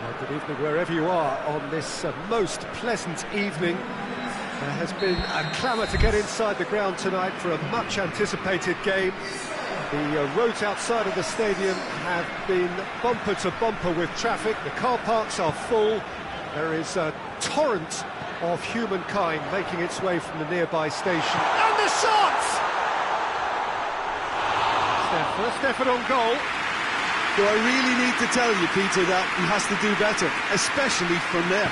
Well, good evening wherever you are on this most pleasant evening. There has been a clamour to get inside the ground tonight for a much-anticipated game. The roads outside of the stadium have been bumper to bumper with traffic. The car parks are full. There is a torrent of humankind making its way from the nearby station. And the shot! It's their first effort on goal. Do I really need to tell you, Peter, that he has to do better, especially from there?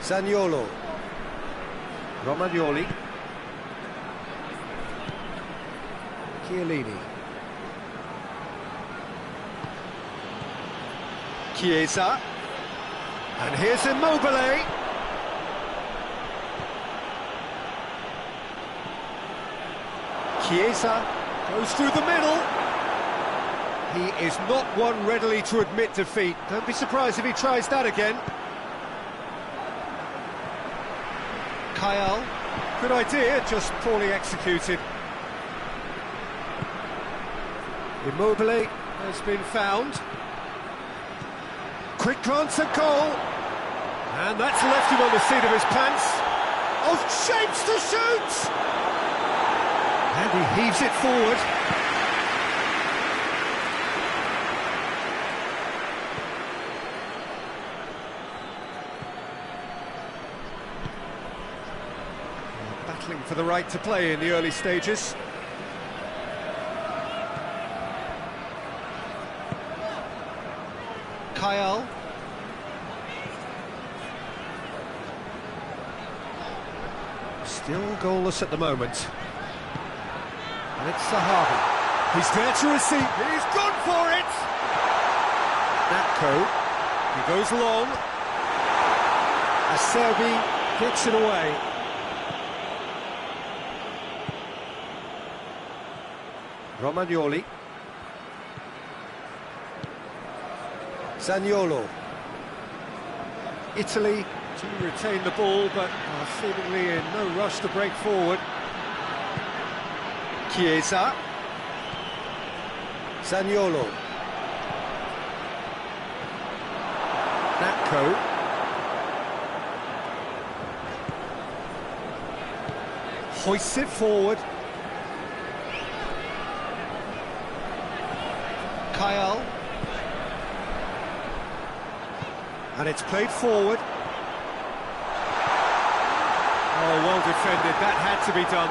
Zaniolo. Romagnoli. Chiellini. Chiesa. And here's Immobile. Chiesa goes through the middle. He is not one readily to admit defeat. Don't be surprised if he tries that again. Kyle, good idea, just poorly executed. Immobile has been found. Quick glance at goal. And that's left him on the seat of his pants. Oh, shapes to shoot! And he heaves it forward. Battling for the right to play in the early stages. Kyle. Still goalless at the moment. And it's Zahavi. He's there to receive. He's gone for it! Natko. He goes long. Acerbi gets it away. Romagnoli. Zaniolo. Italy to retain the ball, but are seemingly in no rush to break forward. Chiesa. Zaniolo. Natko. Hoists it forward. Kyle. And it's played forward. Oh, well defended. That had to be done.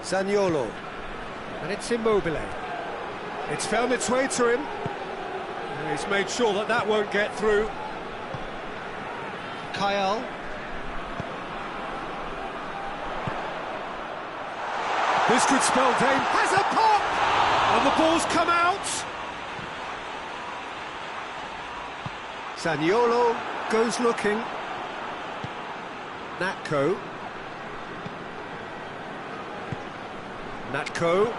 Zaniolo. And it's Immobile. It's found its way to him. And he's made sure that that won't get through. Kyle. This could spell Dane. Has a pop! And the ball's come out. Zaniolo goes looking. Natko. Natko.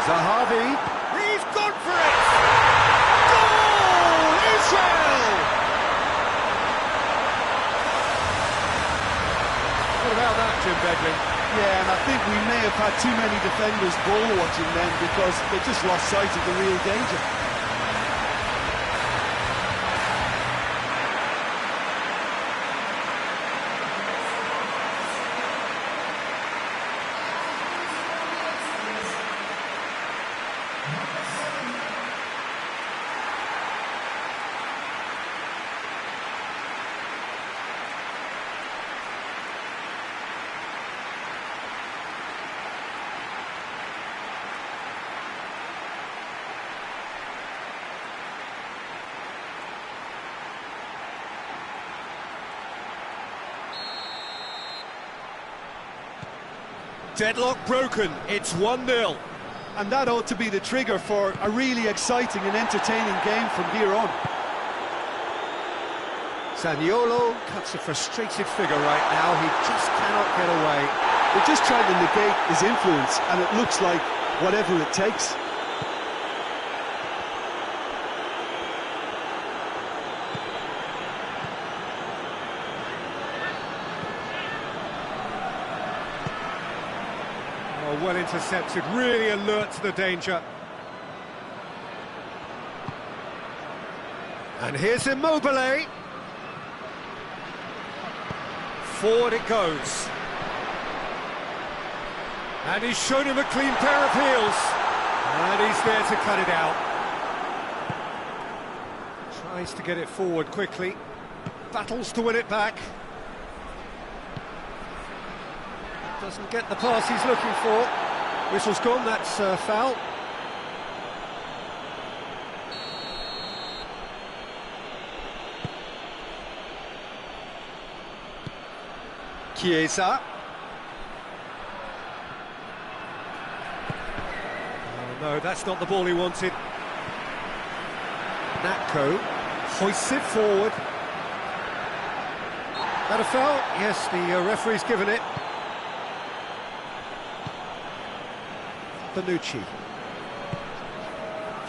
Zahavi. He's gone for it! Goal! Israel! What about that, Jim Begley? Yeah, and I think we may have had too many defenders ball watching then because they just lost sight of the real danger. Deadlock broken, it's 1-0. And that ought to be the trigger for a really exciting and entertaining game from here on. Zaniolo cuts a frustrated figure right now, he just cannot get away. They're just trying to negate his influence, and it looks like whatever it takes. Oh, well intercepted, really alert to the danger. And here's Immobile. Forward it goes. And he's shown him a clean pair of heels. And he's there to cut it out. Tries to get it forward quickly. Battles to win it back. Doesn't get the pass he's looking for. Whistle's gone, that's foul. Chiesa. Oh no, that's not the ball he wanted. Natko hoists it forward. That a foul? Yes, the referee's given it. Bonucci.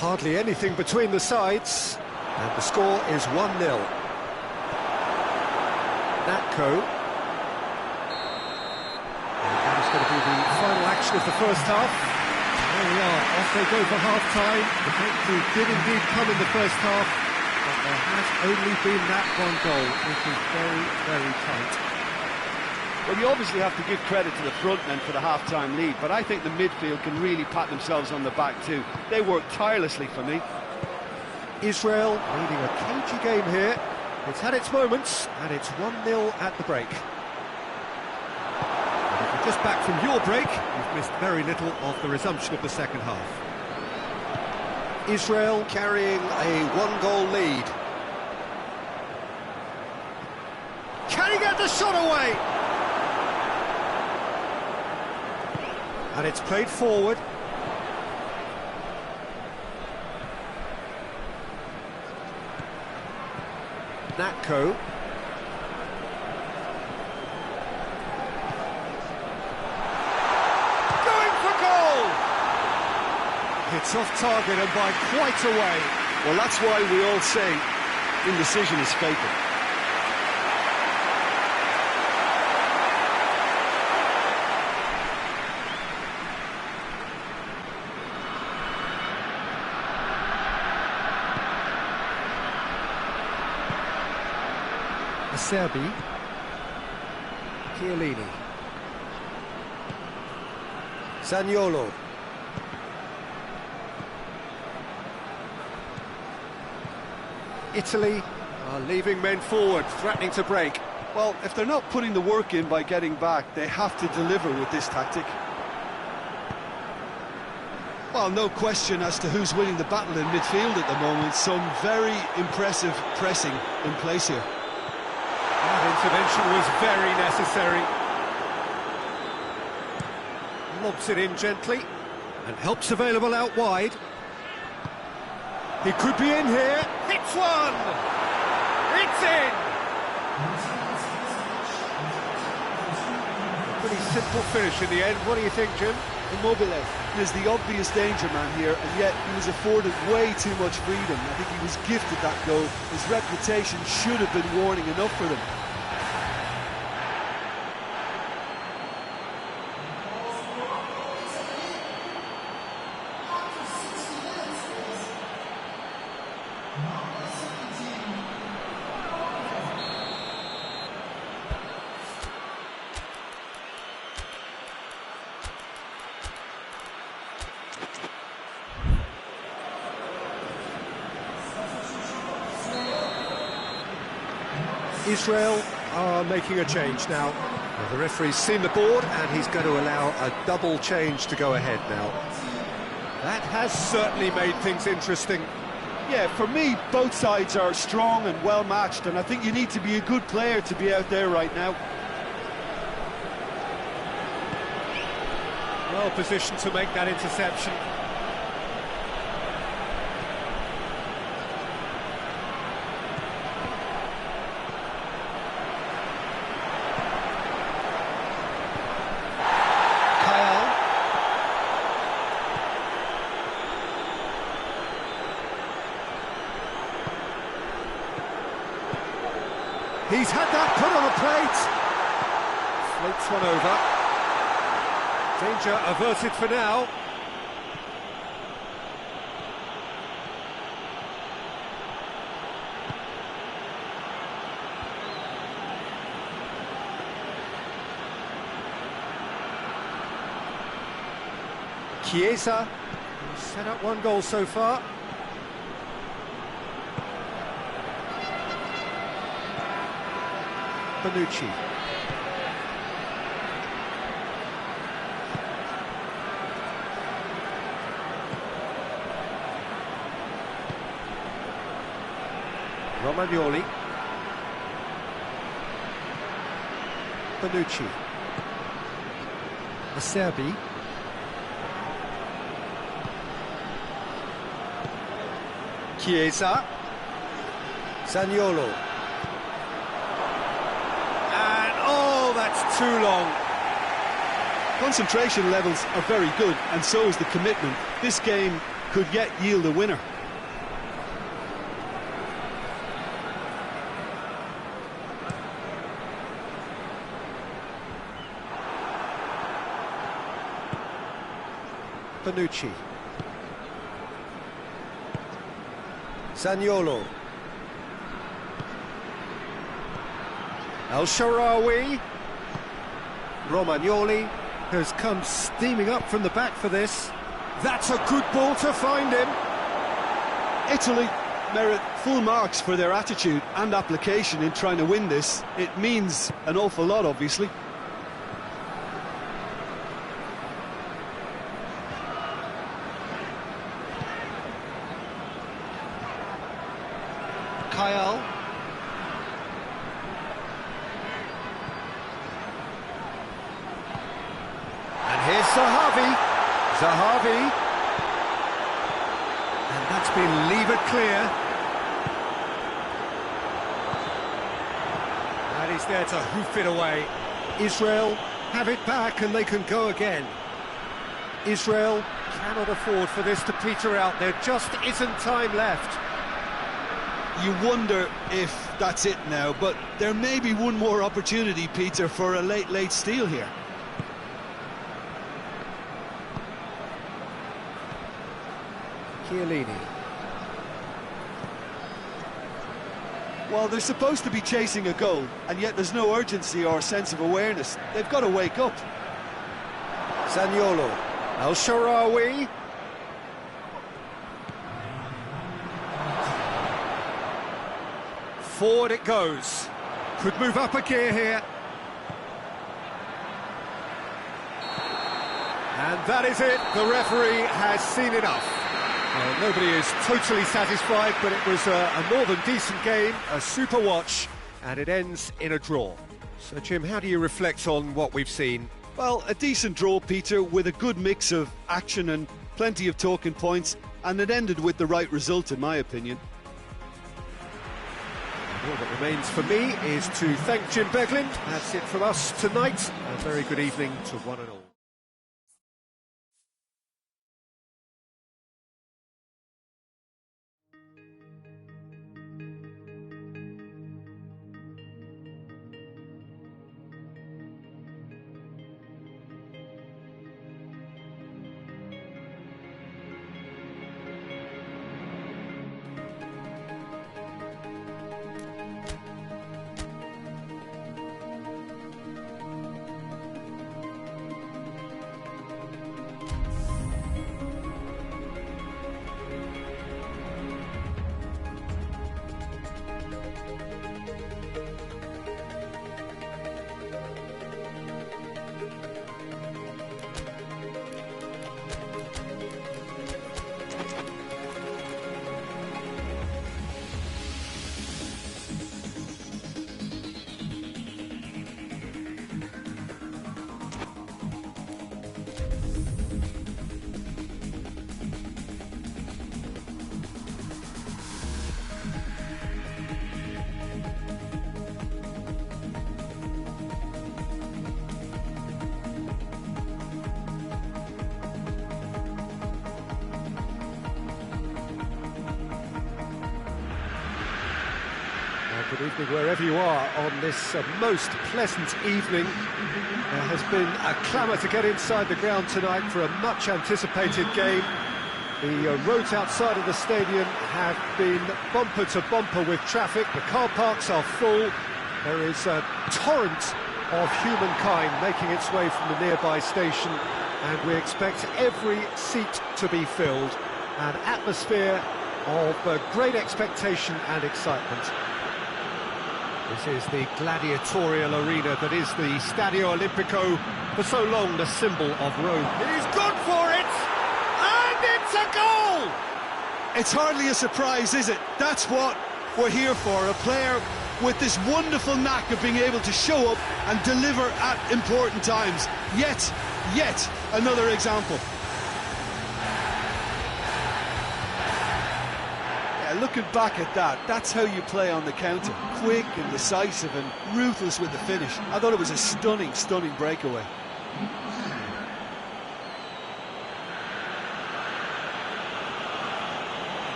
Hardly anything between the sides, and the score is 1-0. Natko. Going to be the final action of the first half. There we are, off they go for half-time. The breakthrough did indeed come in the first half, but there has only been that one goal, which is very, very tight. Well, you obviously have to give credit to the front men for the half-time lead, but I think the midfield can really pat themselves on the back too. They work tirelessly for me. Israel leading a cagey game here. It's had its moments, and it's 1-0 at the break. Just back from your break, you've missed very little of the resumption of the second half. Israel carrying a one-goal lead. Can he get the shot away? And it's played forward. Natko. It's off target and by quite a way. Well, that's why we all say indecision is fatal. Acerbi. Chiellini. Zaniolo. Italy are leaving men forward, threatening to break. Well, if they're not putting the work in by getting back, they have to deliver with this tactic. Well, no question as to who's winning the battle in midfield at the moment. Some very impressive pressing in place here. That intervention was very necessary. Lobs it in gently, and help's available out wide. He could be in here. Hits one! It's in! Pretty simple finish in the end. What do you think, Jim? Immobile is the obvious danger man here, and yet he was afforded way too much freedom. I think he was gifted that goal. His reputation should have been warning enough for them. Israel are making a change now. Well, the referee's seen the board and he's going to allow a double change to go ahead now. That has certainly made things interesting. Yeah, for me, both sides are strong and well matched, and I think you need to be a good player to be out there right now. Well positioned to make that interception. He's had that put on a plate. Floats one over. Danger averted for now. Chiesa set up one goal so far. Bonucci. Romagnoli. Bonucci. Acerbi. Chiesa. Zaniolo. And oh, that's too long. Concentration levels are very good, and so is the commitment. This game could yet yield a winner. Bonucci. Zaniolo. El Shaarawy. Romagnoli has come steaming up from the back for this. That's a good ball to find him. Italy merit full marks for their attitude and application in trying to win this. It means an awful lot, obviously. Kyle. And here's Zahavi. Zahavi. And that's been levered clear. And he's there to hoof it away. Israel have it back and they can go again. Israel cannot afford for this to peter out. There just isn't time left. You wonder if that's it now, but there may be one more opportunity, Peter, for a late steal here. Chiellini. Well, they're supposed to be chasing a goal, and yet there's no urgency or sense of awareness. They've got to wake up. Zaniolo. El Shaarawy. Forward it goes. Could move up a gear here. And that is it. The referee has seen enough. Well, nobody is totally satisfied, but it was a more than decent game, a super watch, and it ends in a draw. So, Jim, how do you reflect on what we've seen? Well, a decent draw, Peter, with a good mix of action and plenty of talking points, and it ended with the right result, in my opinion. All that remains for me is to thank Jim Beglin. That's it from us tonight. A very good evening to one and all. Evening wherever you are on this most pleasant evening. There has been a clamour to get inside the ground tonight for a much anticipated game. The roads outside of the stadium have been bumper to bumper with traffic. The car parks are full. There is a torrent of humankind making its way from the nearby station, and we expect every seat to be filled. An atmosphere of great expectation and excitement. This is the gladiatorial arena that is the Stadio Olimpico, for so long the symbol of Rome. It is good for it, and it's a goal! It's hardly a surprise, is it? That's what we're here for, a player with this wonderful knack of being able to show up and deliver at important times. Yet another example. Looking back at that, that's how you play on the counter. Quick and decisive and ruthless with the finish. I thought it was a stunning breakaway.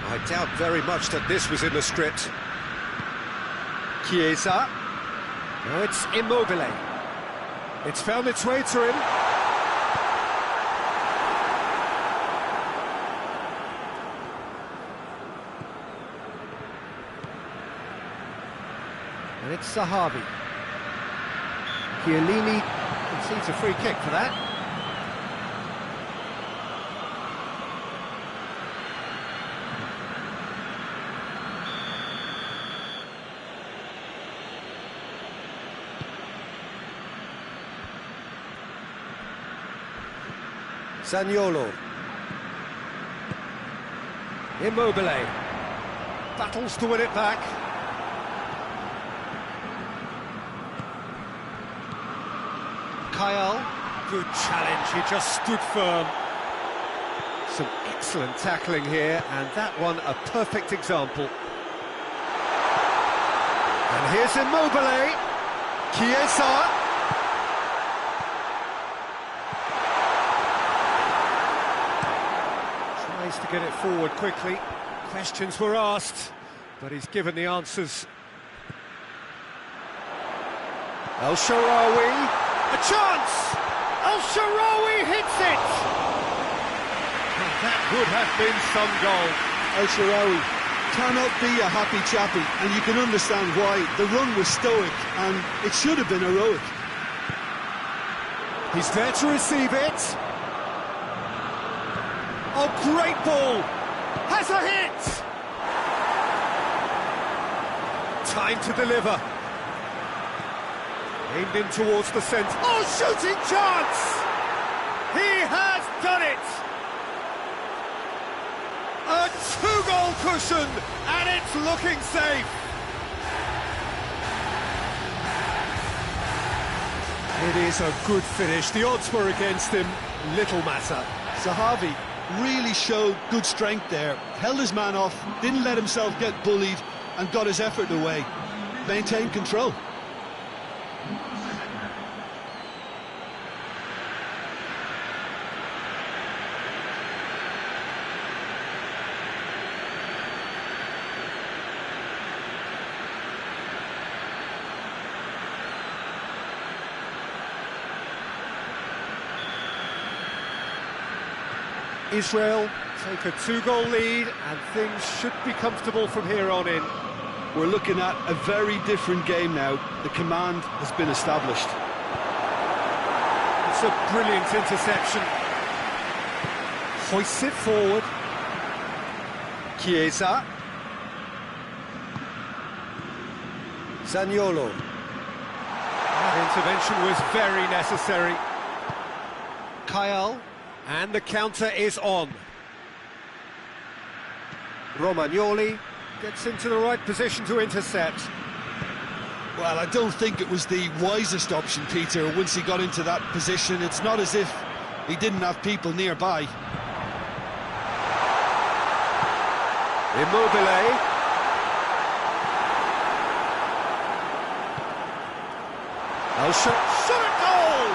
I doubt very much that this was in the script. Chiesa. Now it's Immobile. It's found its way to him. And it's Zahavi. Chiellini concedes a free kick for that. Zaniolo. Immobile. Battles to win it back. Kyle. Good challenge, he just stood firm. Some excellent tackling here, and that one a perfect example. And here's Immobile. Chiesa. To get it forward quickly. Questions were asked, but he's given the answers. El Shaarawy, a chance! El Shaarawy hits it! And that would have been some goal. El Shaarawy cannot be a happy chappy, and you can understand why. The run was stoic, and it should have been heroic. He's there to receive it. Oh, great ball! Has a hit! Time to deliver. Aimed in towards the centre. Oh, shooting chance! He has done it! A two-goal cushion, and it's looking safe. It is a good finish. The odds were against him. Little matter. Zahavi really showed good strength there, held his man off, didn't let himself get bullied, and got his effort away. Maintained control. Israel take a two-goal lead, and things should be comfortable from here on in. We're looking at a very different game now. The command has been established. It's a brilliant interception. Hoists it forward. Chiesa. Zaniolo. That intervention was very necessary. Kyle. And the counter is on. Romagnoli Gets into the right position to intercept. Well, I don't think it was the wisest option, Peter, once he got into that position. It's not as if he didn't have people nearby. Immobile. Shot at goal!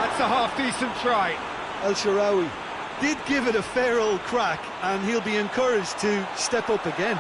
That's a half-decent try. El Shaarawy did give it a fair old crack, and he'll be encouraged to step up again.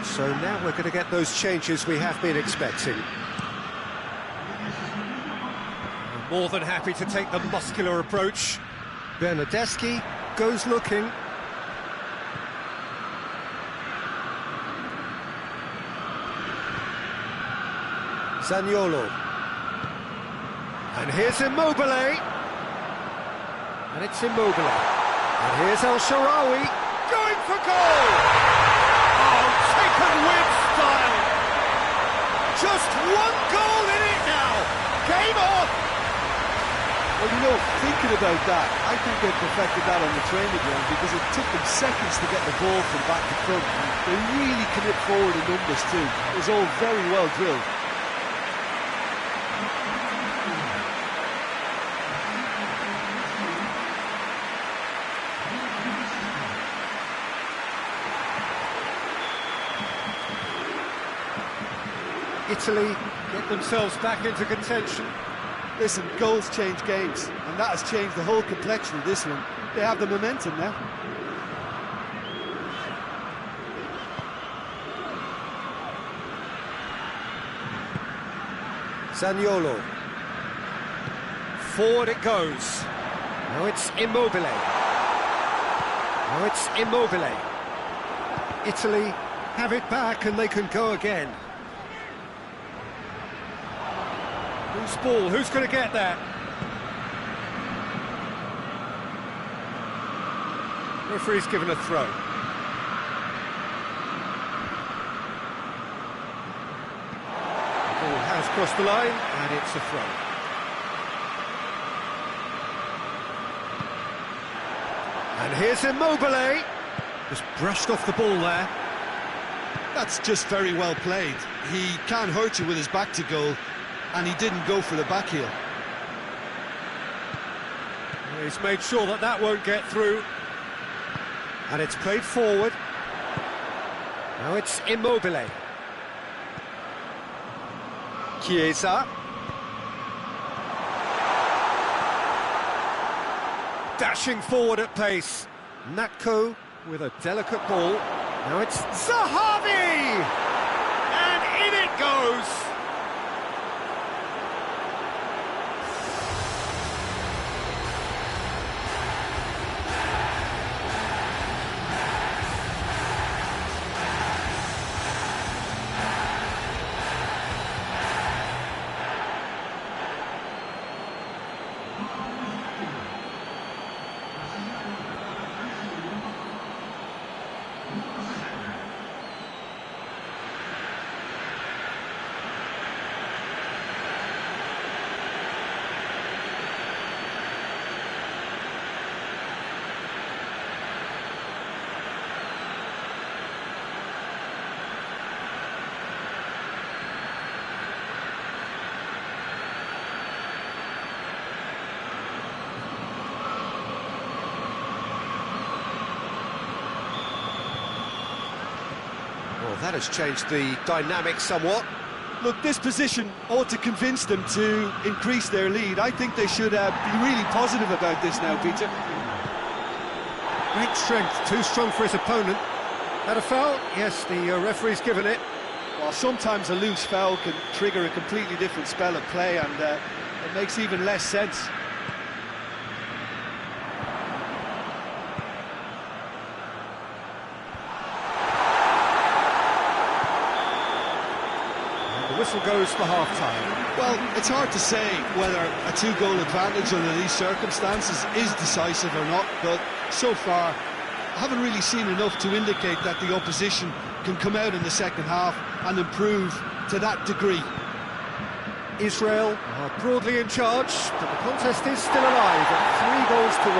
So now we're going to get those changes we have been expecting. More than happy to take the muscular approach. Bernardeschi goes looking. Zaniolo. And here's Immobile. And it's Immobile. And here's El Shaarawy going for goal! Taken with style. Just one goal in it now. Game on. Well, you know, thinking about that, I think they perfected that on the training ground because it took them seconds to get the ball from back to front. They really commit forward in numbers too. It was all very well drilled. Italy get themselves back into contention. Listen, goals change games, and that has changed the whole complexion of this one. They have the momentum now. Zaniolo. Forward it goes. Now it's Immobile. Now it's Immobile. Italy have it back and they can go again. Loose ball, who's going to get that? Referee's given a throw. Ball has crossed the line, and it's a throw. And here's Immobile. Just brushed off the ball there. That's just very well played. He can't hurt you with his back to goal, and he didn't go for the back heel. He's made sure that that won't get through. And it's played forward. Now it's Immobile. Chiesa. Dashing forward at pace. Natko with a delicate ball. Now it's Zahavi! And in it goes! Well, that has changed the dynamic somewhat. Look, this position ought to convince them to increase their lead. I think they should be really positive about this now, Peter. Great strength, too strong for his opponent. Had a foul? Yes, the referee's given it. Well, sometimes a loose foul can trigger a completely different spell of play, and it makes even less sense. whistle goes for half-time. Well, it's hard to say whether a two-goal advantage under these circumstances is decisive or not, but so far I haven't really seen enough to indicate that the opposition can come out in the second half and improve to that degree. Israel are broadly in charge, but the contest is still alive at 3 goals to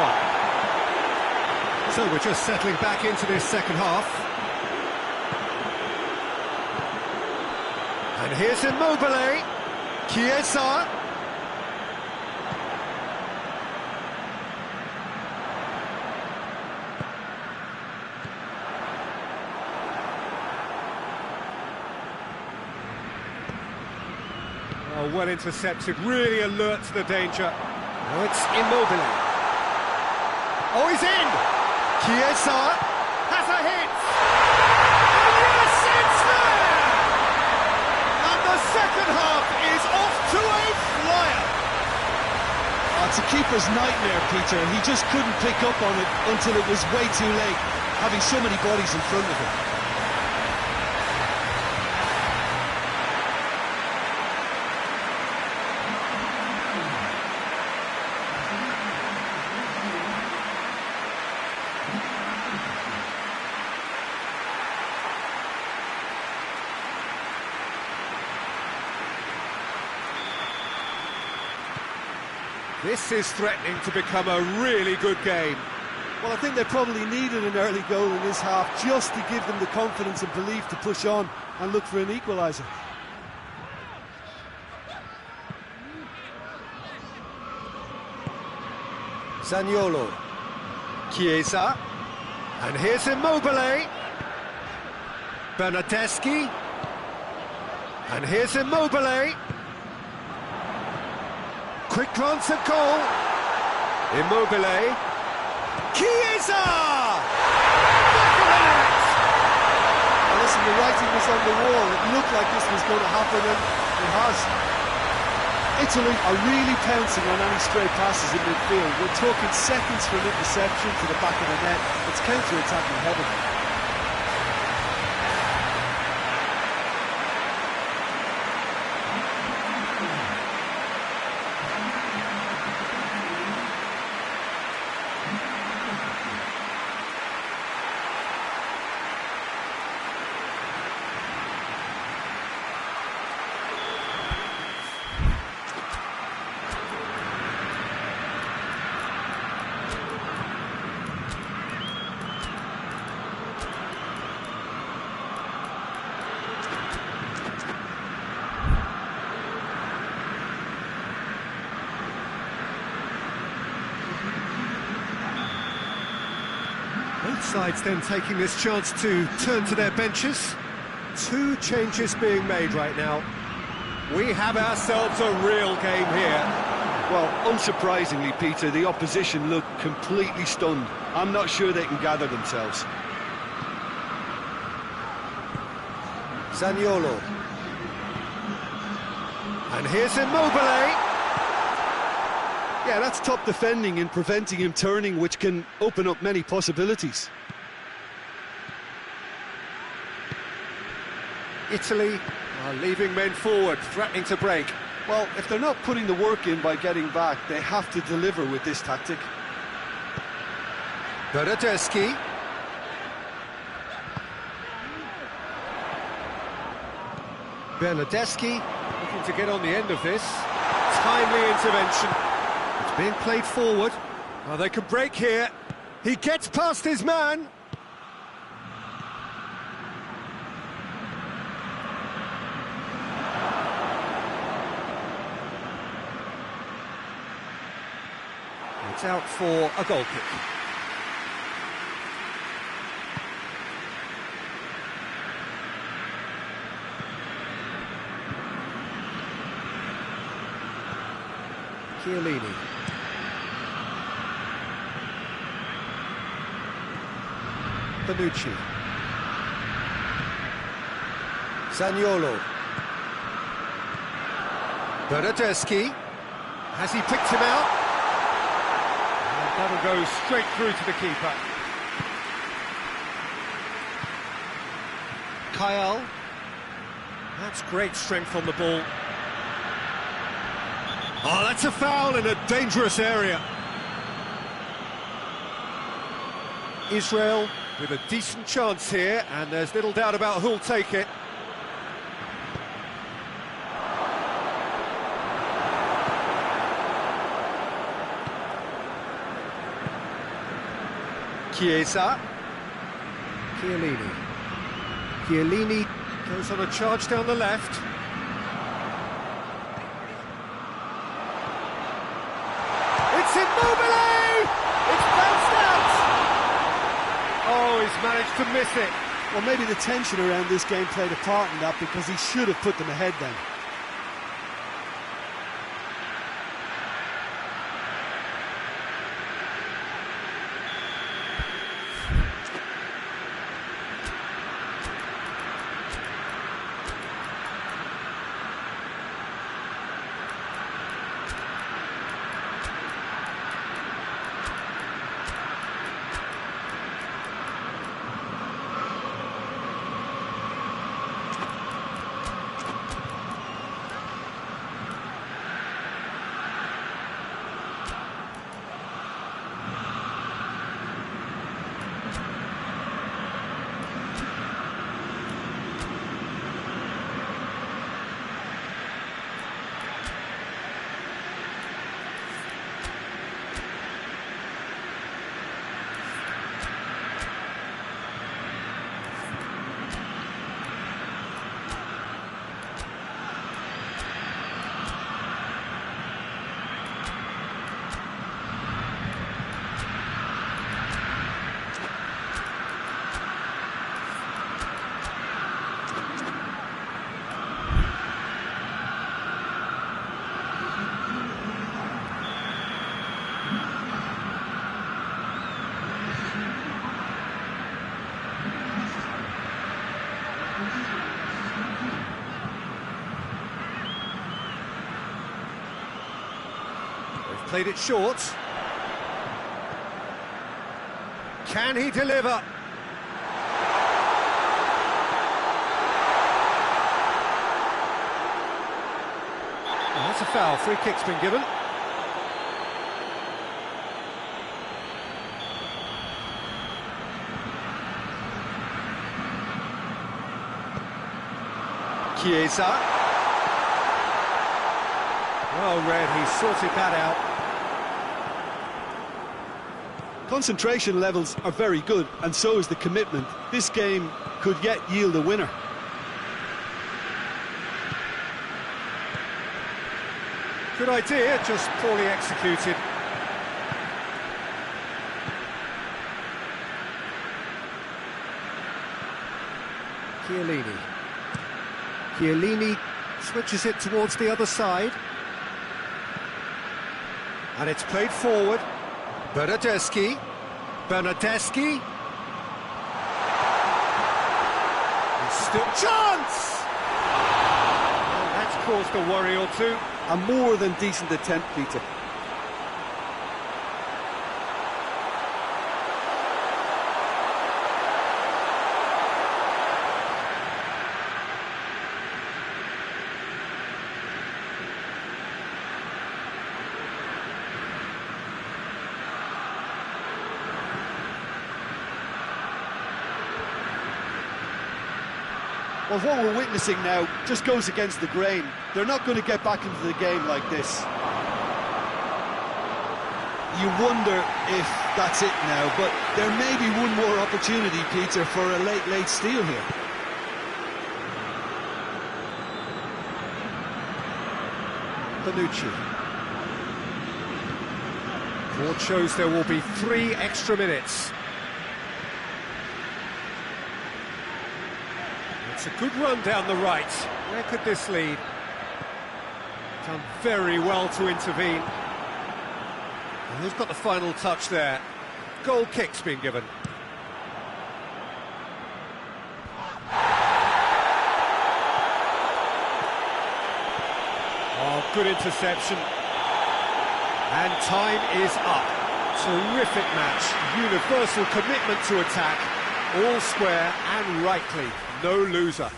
1. So we're just settling back into this second half. And here's Immobile, Chiesa. Oh, well intercepted, really alert to the danger. Now it's Immobile. Oh, he's in! Chiesa has a hit! Oh, yes, it's there! And the second half is off to a flyer! Oh, it's a keeper's nightmare, Peter. He just couldn't pick up on it until it was way too late, having so many bodies in front of him. This is threatening to become a really good game. Well, I think they probably needed an early goal in this half just to give them the confidence and belief to push on and look for an equaliser. Zaniolo, Chiesa, and here's Immobile. Bernardeschi, and here's Immobile. Quick glance at goal. Immobile. Chiesa! Back of the net! Well, listen, the writing was on the wall. It looked like this was going to happen, and it has. Italy are really pouncing on any stray passes in midfield. We're talking seconds from interception to the back of the net. It's counter-attacking heavily. Both sides then taking this chance to turn to their benches. 2 changes being made right now. We have ourselves a real game here. Well, unsurprisingly, Peter, the opposition look completely stunned. I'm not sure they can gather themselves. Zaniolo. And here's Immobile. Yeah, that's top defending and preventing him turning, which can open up many possibilities. Italy are leaving men forward, threatening to break. Well, if they're not putting the work in by getting back, they have to deliver with this tactic. Bernardeschi. Bernardeschi looking to get on the end of this. Timely intervention. It's being played forward. Oh, they can break here. He gets past his man. It's out for a goal kick. Chiellini. Bonucci. Zaniolo. Bernardeschi. Has he picked him out? And that'll go straight through to the keeper. Kyle. That's great strength on the ball. Oh, that's a foul in a dangerous area. Israel with a decent chance here, and there's little doubt about who'll take it. Chiesa. Chiellini goes on a charge down the left. It's Immobile! It's bounced out! Oh, he's managed to miss it. Well, maybe the tension around this game played a part in that, because he should have put them ahead then. Played it short. Can he deliver? Oh, that's a foul. Free kick's been given. Chiesa. Well read, he sorted that out. Concentration levels are very good, and so is the commitment. This game could yet yield a winner. Good idea, just poorly executed. Chiellini switches it towards the other side. And it's played forward. Bernardeschi. There's still chance! Well, that's caused a worry or two. A more than decent attempt, Peter. Well, what we're witnessing now just goes against the grain. They're not going to get back into the game like this. You wonder if that's it now, but there may be one more opportunity, Peter, for a late steal here. Bonucci. Court shows there will be 3 extra minutes. It's a good run down the right. Where could this lead? Done very well to intervene. And who's got the final touch there? Goal kick's been given. Oh, good interception. And time is up. Terrific match. Universal commitment to attack. All square and rightly. No loser.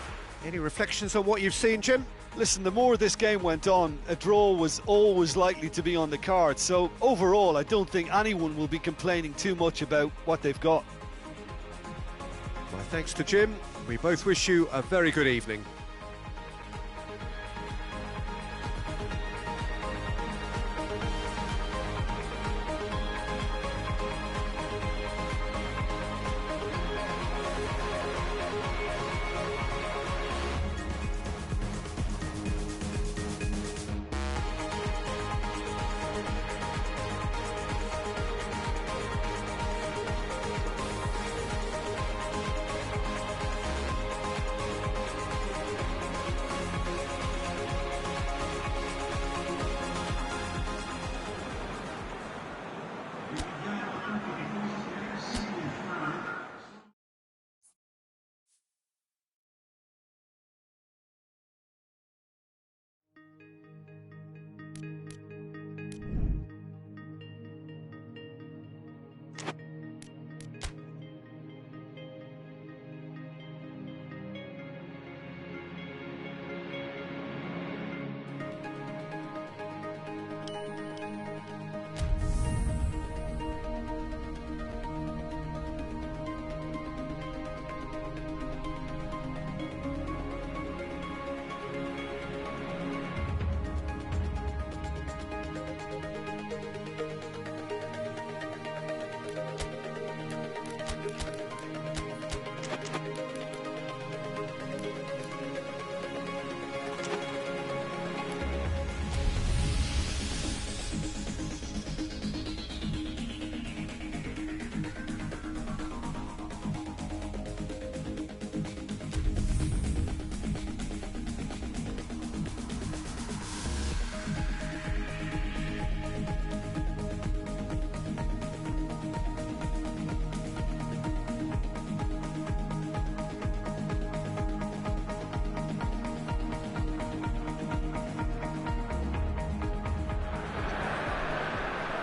Any reflections on what you've seen, Jim? Listen, the more this game went on, a draw was always likely to be on the card. So overall, I don't think anyone will be complaining too much about what they've got. My thanks to Jim. We both wish you a very good evening.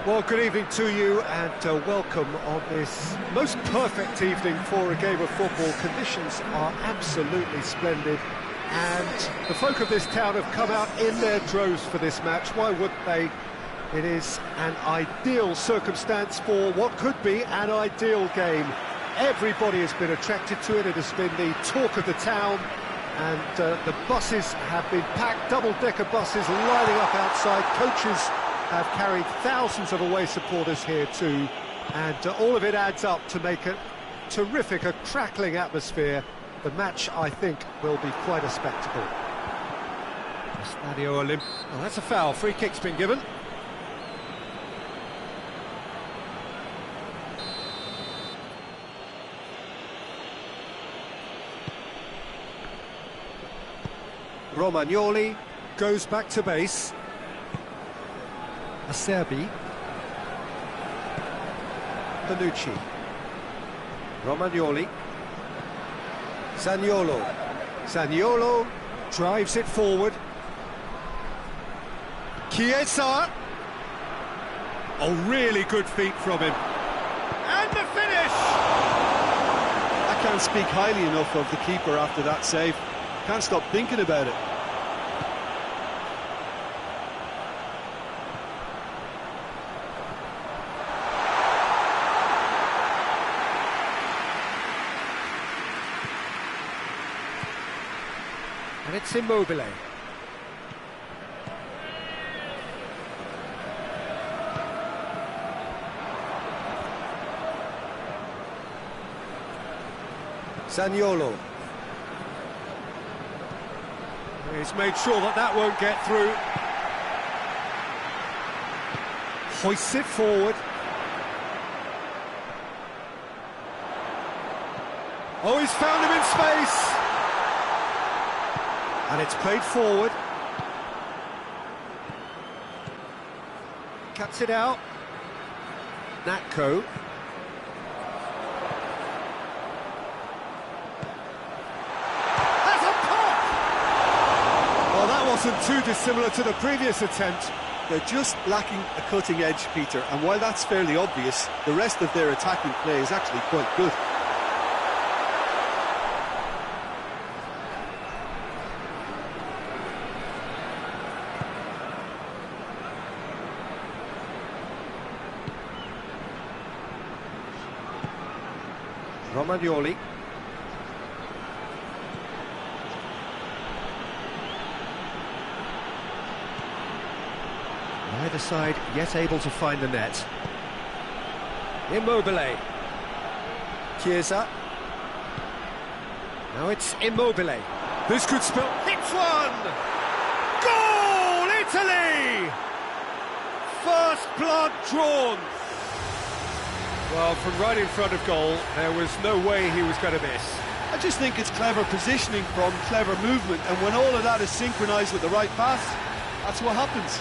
Well, good evening to you and welcome on this most perfect evening for a game of football. Conditions are absolutely splendid and the folk of this town have come out in their droves for this match. Why wouldn't they? It is an ideal circumstance for what could be an ideal game. Everybody has been attracted to it. It has been the talk of the town and the buses have been packed, double-decker buses lining up outside. Coaches have carried thousands of away supporters here too, and all of it adds up to make a terrific, a crackling atmosphere. The match, I think, will be quite a spectacle. Stadio Olimp. Oh, that's a foul. Free kick's been given. Romagnoli goes back to base. Acerbi, Panucci, Romagnoli, Zaniolo drives it forward. Chiesa, oh, really good feet from him, and the finish! I can't speak highly enough of the keeper after that save. Can't stop thinking about it. And it's Immobile. Zaniolo. He's made sure that that won't get through. Hoists it forward. Oh, he's found him in space. And it's played forward. Cuts it out. Natko. That's a pop! Well, that wasn't too dissimilar to the previous attempt. They're just lacking a cutting edge, Peter, and while that's fairly obvious, the rest of their attacking play is actually quite good. Romagnoli. Neither side yet able to find the net. Immobile. Chiesa. Now it's Immobile. This could spell... Hits one! Goal, Italy! First blood drawn. Well, from right in front of goal, there was no way he was going to miss. I just think it's clever positioning from clever movement, and when all of that is synchronised with the right pass, that's what happens.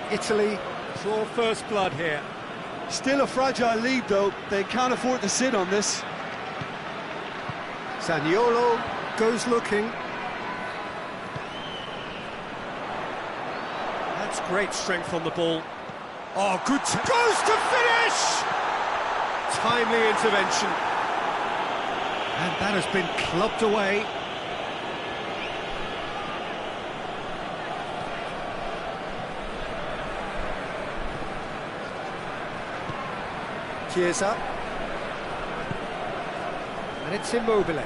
Italy draw first blood here. Still a fragile lead though, they can't afford to sit on this. Zaniolo goes looking. That's great strength on the ball. Oh, good, goes to finish! Timely intervention. And that has been clubbed away. Chiesa. And it's Immobile.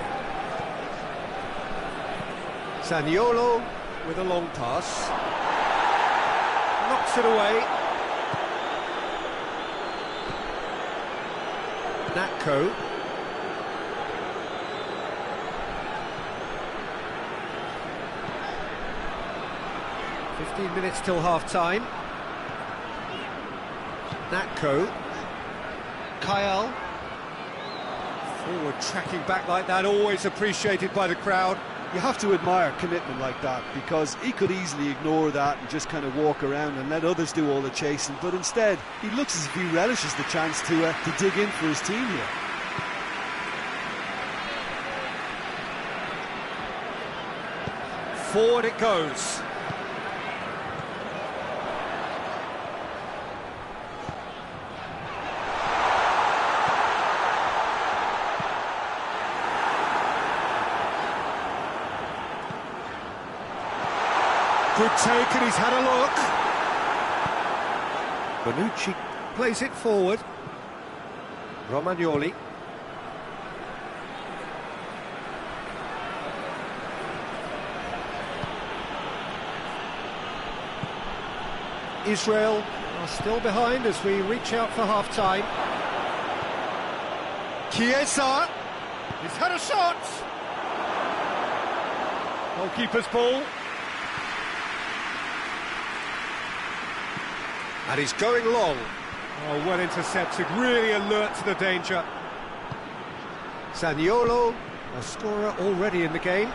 Zaniolo with a long pass. Knocks it away. Natko. Minutes till half-time. Natko. Kyle. Forward tracking back like that, always appreciated by the crowd. You have to admire commitment like that, because he could easily ignore that and just kind of walk around and let others do all the chasing, but instead he looks as if he relishes the chance to dig in for his team here. Forward it goes. Good take, and he's had a look. Bonucci plays it forward. Romagnoli. Israel are still behind as we reach out for half-time. Chiesa. He's had a shot. Goalkeeper's ball. And he's going long. Oh, well intercepted, really alert to the danger. Zaniolo, a scorer already in the game.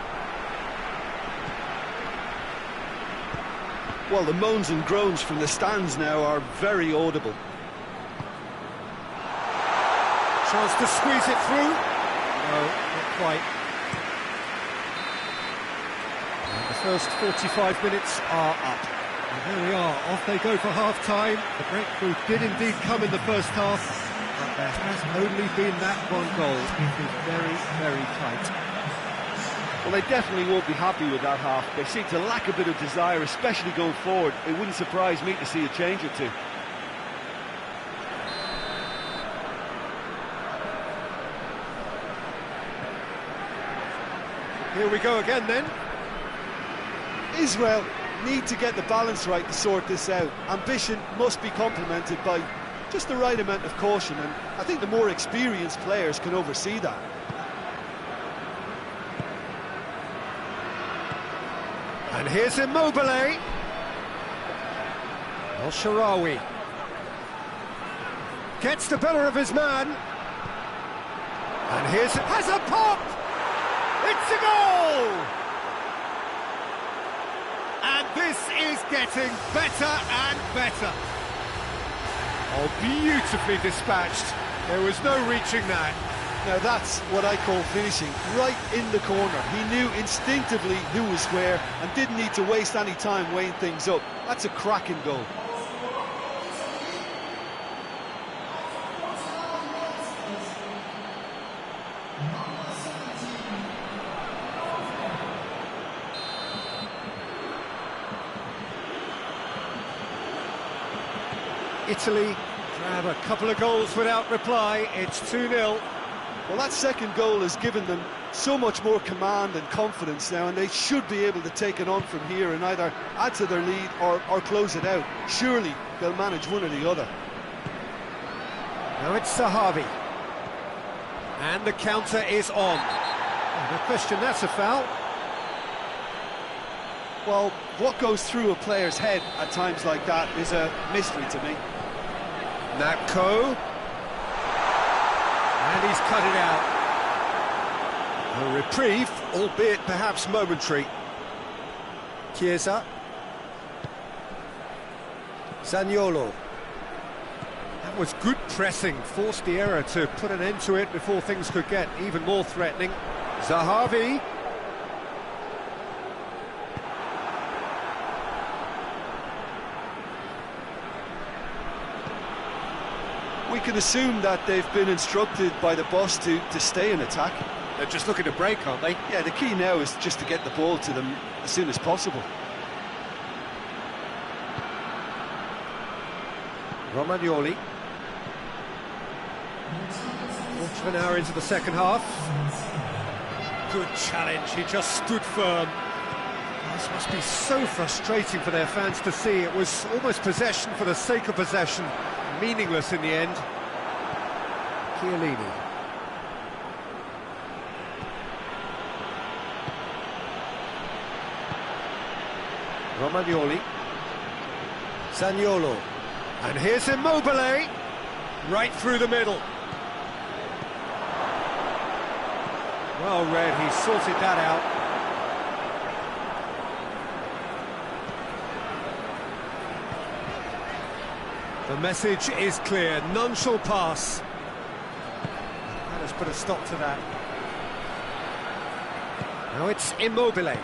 Well, the moans and groans from the stands now are very audible. Chance to squeeze it through. No, not quite. And the first 45 minutes are up. And there we are, off they go for half-time. The breakthrough did indeed come in the first half, but there has only been that one goal. It is very, very tight. Well, they definitely won't be happy with that half. They seem to lack a bit of desire, especially going forward. It wouldn't surprise me to see a change or two. Here we go again then. Israel need to get the balance right to sort this out. Ambition must be complemented by just the right amount of caution, and I think the more experienced players can oversee that. And here's Immobile. El-Shaarawy gets the better of his man. And here's... has a pop! It's a goal! And this is getting better and better. Oh, beautifully dispatched. There was no reaching that. Now that's what I call finishing, right in the corner. He knew instinctively who was where and didn't need to waste any time weighing things up. That's a cracking goal. Italy grab a couple of goals without reply. It's 2-0. Well, that second goal has given them so much more command and confidence now, and they should be able to take it on from here and either add to their lead or close it out. Surely they'll manage one or the other. Now it's Zahavi. And the counter is on. No question, that's a foul. Well, what goes through a player's head at times like that is a mystery to me. Natko. And he's cut it out. A reprieve, albeit perhaps momentary. Chiesa. Zaniolo. That was good pressing, forced the error to put an end to it before things could get even more threatening. Zahavi. We can assume that they've been instructed by the boss to stay in attack. They're just looking to break, aren't they? Yeah, the key now is just to get the ball to them as soon as possible. Romagnoli. Quarter of an hour into the second half. Good challenge, he just stood firm. This must be so frustrating for their fans to see. It was almost possession for the sake of possession. Meaningless in the end. Chiellini. Romagnoli. Zaniolo. And here's Immobile. Right through the middle. Well read, he sorted that out. The message is clear, none shall pass. That has put a stop to that. Now it's Immobile.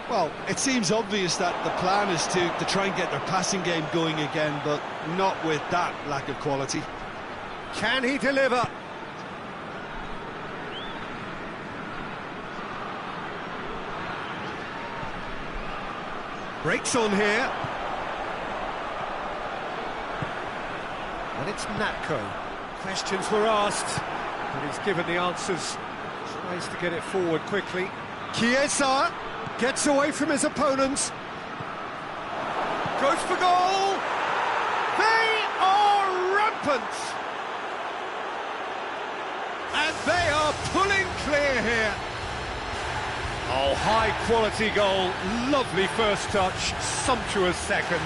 Well, it seems obvious that the plan is to try and get their passing game going again, but not with that lack of quality. Can he deliver? Breaks on here. And it's Natko. Questions were asked, but he's given the answers. Tries to get it forward quickly. Chiesa gets away from his opponents. Goes for goal! They are rampant! And they are pulling clear here. Oh, high-quality goal. Lovely first touch, sumptuous second.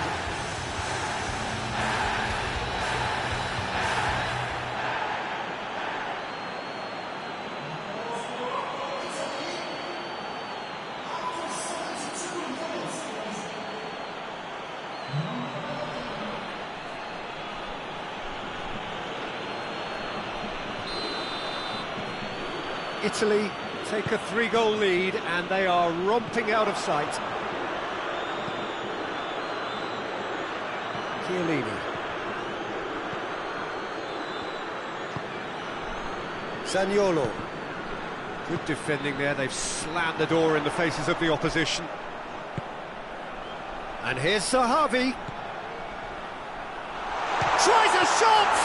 Italy take a 3-goal lead and they are romping out of sight. Chiellini. Zaniolo. Good defending there, they've slammed the door in the faces of the opposition. And here's Zahavi. Tries a shot!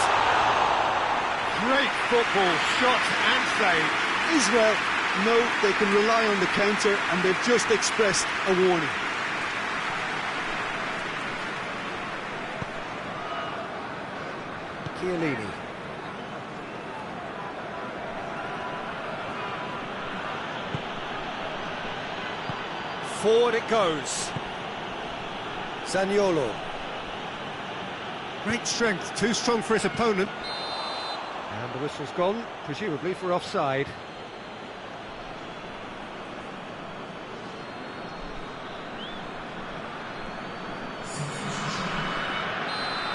Great football, shot and save. Israel know they can rely on the counter, and they've just expressed a warning. Chiellini. Forward it goes. Zaniolo. Great strength, too strong for his opponent. And the whistle's gone, presumably for offside.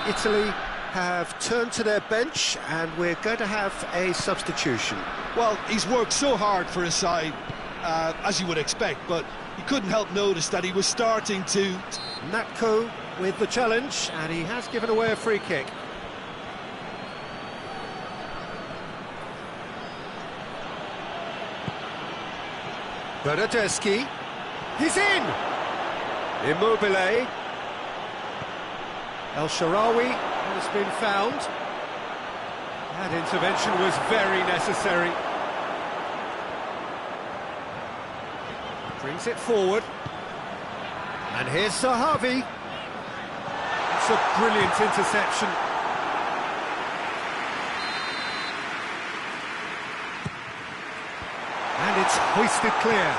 Italy have turned to their bench, and we're going to have a substitution. Well, he's worked so hard for his side, as you would expect, but you couldn't help notice that he was starting to... Natko with the challenge, and he has given away a free kick. Bernardeschi, he's in! Immobile. El Shaarawy has been found. That intervention was very necessary. Brings it forward. And here's Zahavi. It's a brilliant interception. And it's hoisted clear.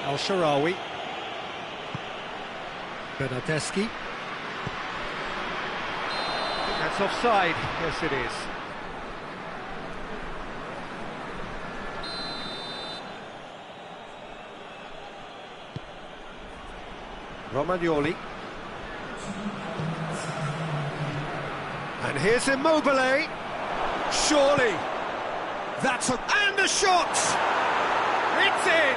El Shaarawy. Bernardeschi. That's offside. Yes, it is. Romagnoli. And here's Immobile. Surely. That's a... And the shot! It's in!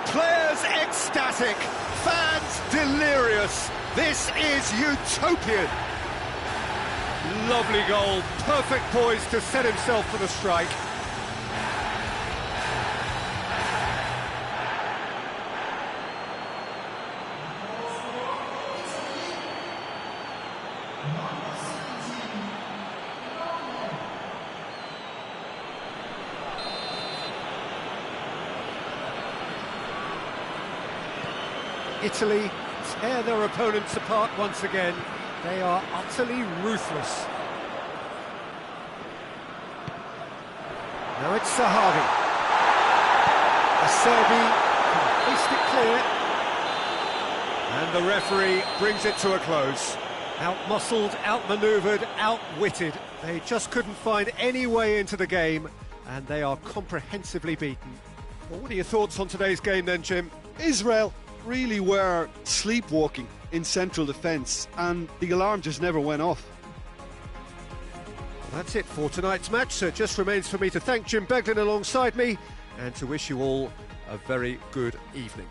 Players ecstatic, fans delirious. This is utopian. Lovely goal, perfect poise to set himself for the strike. Italy tear their opponents apart once again. They are utterly ruthless. Now it's Zahavi. Acerbi can hoist it clear. And the referee brings it to a close. Out-muscled, out-manoeuvred, outwitted. They just couldn't find any way into the game, and they are comprehensively beaten. Well, what are your thoughts on today's game then, Jim? Israel really were sleepwalking in central defence, and the alarm just never went off. Well, that's it for tonight's match, so it just remains for me to thank Jim Beglin alongside me and to wish you all a very good evening.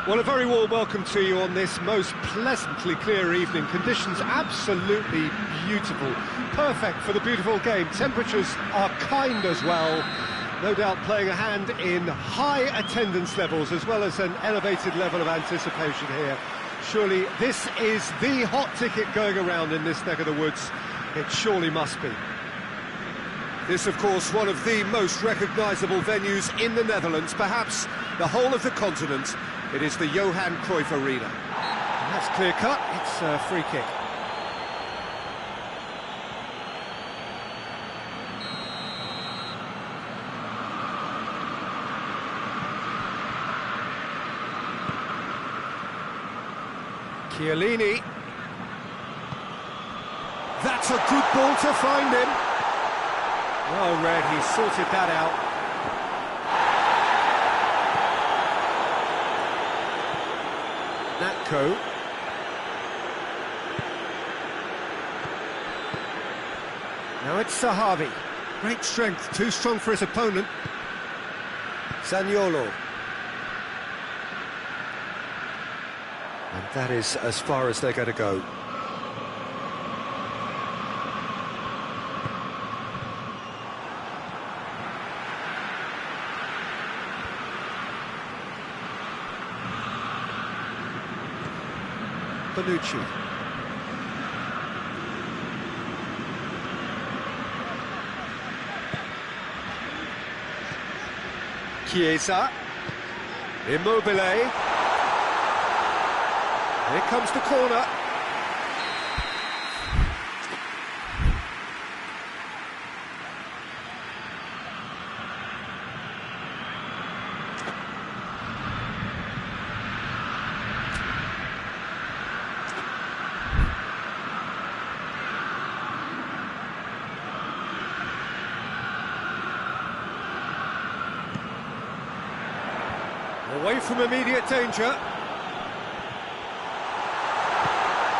Well, a very warm welcome to you on this most pleasantly clear evening. Conditions absolutely beautiful, perfect for the beautiful game. Temperatures are kind as well, no doubt playing a hand in high attendance levels as well as an elevated level of anticipation here. Surely this is the hot ticket going around in this neck of the woods. It surely must be. This, of course, one of the most recognisable venues in the Netherlands, perhaps the whole of the continent. It is the Johan Cruyff Arena. And that's clear cut, it's a free kick. Chiellini. That's a good ball to find him. Well read, he sorted that out. Natko. Now it's Sahavi. Great strength, too strong for his opponent. Zaniolo. And that is as far as they're going to go. Bonucci. Chiesa. Immobile. Here comes the corner. Away from immediate danger.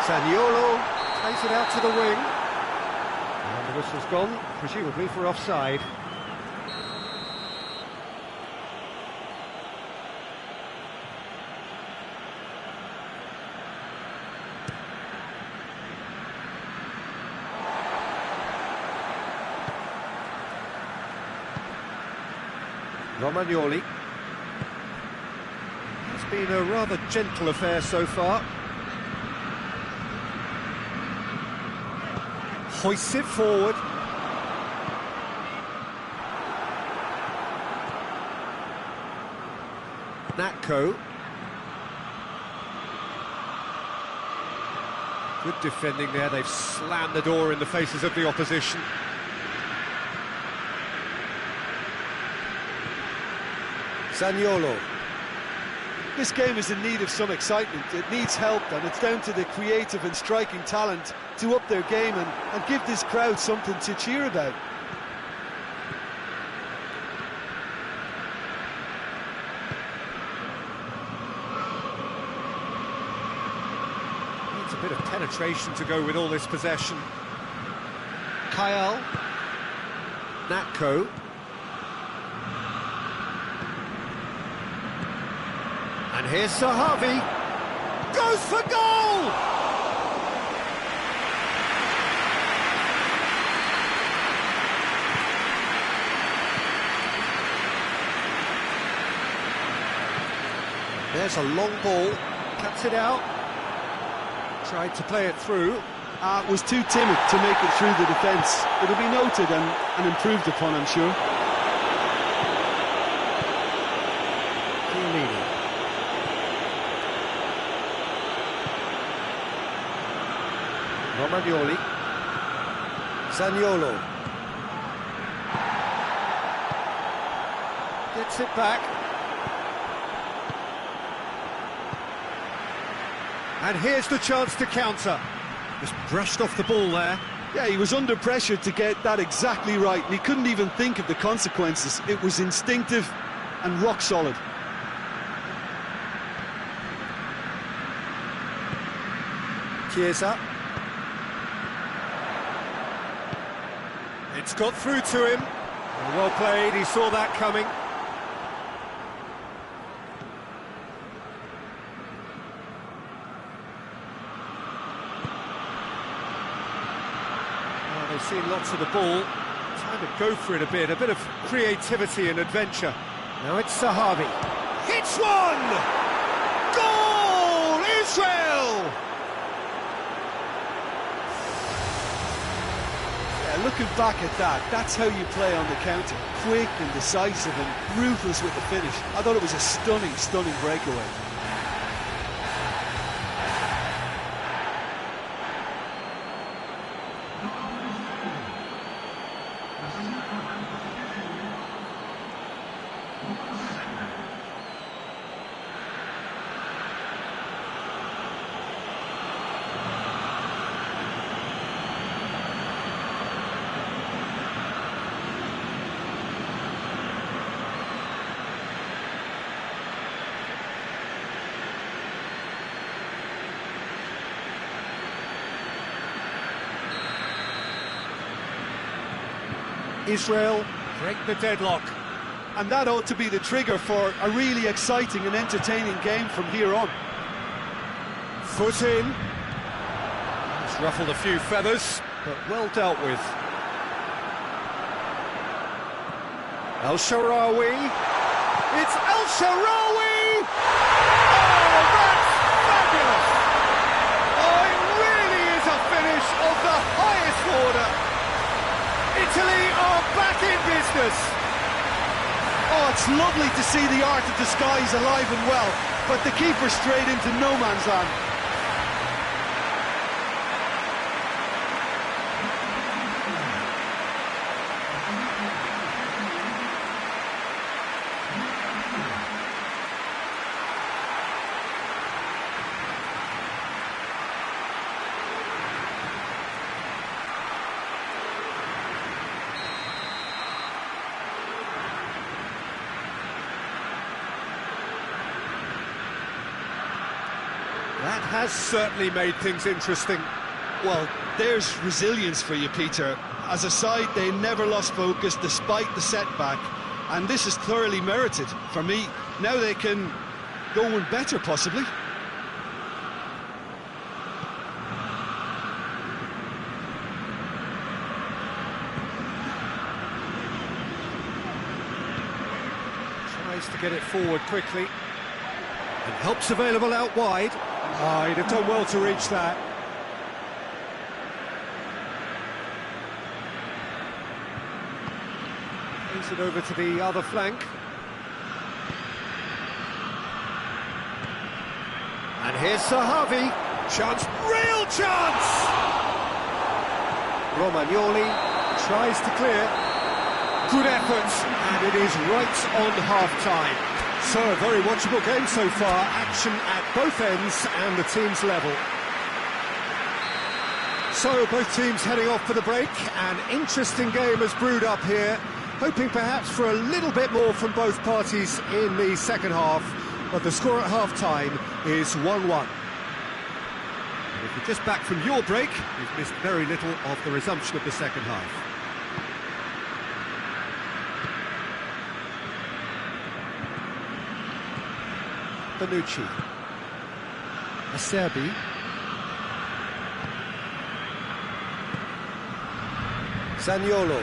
Zaniolo plays it out to the wing. And the whistle's gone, presumably for offside. Romagnoli. It's been a rather gentle affair so far. Hoists it forward. Natko. Good defending there, they've slammed the door in the faces of the opposition. Zaniolo. This game is in need of some excitement. It needs help, and it's down to the creative and striking talent to up their game and give this crowd something to cheer about. Needs a bit of penetration to go with all this possession. Kyle. Natko. And here's Sahavi. Goes for goal! There's a long ball. Cuts it out. Tried to play it through. Was too timid to make it through the defence. It'll be noted and improved upon, I'm sure. Romagnoli. Zaniolo. Gets it back. And here's the chance to counter. Just brushed off the ball there. Yeah, he was under pressure to get that exactly right. And he couldn't even think of the consequences. It was instinctive and rock solid. Chiesa. It's got through to him. Well played, he saw that coming. seeing lots of the ball, trying to go for it a bit of creativity and adventure. Now it's Zahavi. Hits one! Goal! Israel! Yeah, looking back at that, that's how you play on the counter. Quick and decisive and ruthless with the finish. I thought it was a stunning, stunning breakaway. Israel break the deadlock. And that ought to be the trigger for a really exciting and entertaining game from here on. Foot in. He's ruffled a few feathers, but well dealt with. El Shaarawy. It's El Shaarawy! Oh, that's fabulous! Oh, it really is a finish of the highest order. Italy are back in business. Oh, it's lovely to see the art of the skies alive and well, but the keeper straight into no man's land. That has certainly made things interesting. Well, there's resilience for you, Peter. As a side, they never lost focus despite the setback, and this is thoroughly merited for me. Now they can go one better, possibly. Tries to get it forward quickly. And help's available out wide. Oh, he'd have done well to reach that. Plays it over to the other flank. And here's Zahavi. Chance, real chance! Romagnoli tries to clear. Good effort, and it is right on half-time. So, a very watchable game so far, action at both ends and the team's level. So, both teams heading off for the break. An interesting game has brewed up here, hoping perhaps for a little bit more from both parties in the second half, but the score at half-time is 1-1. And if you're just back from your break, you've missed very little of the resumption of the second half. Bonucci, Acerbi, Zaniolo.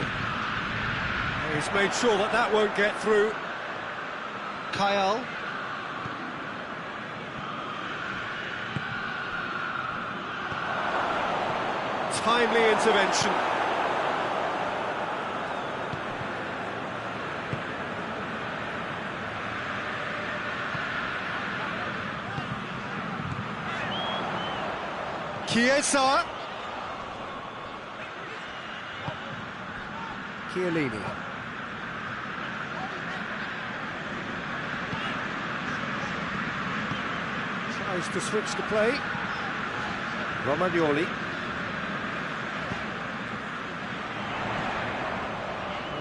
He's made sure that that won't get through. Kyle. Timely intervention. Chiesa. Chiellini. Tries to switch the play. Romagnoli.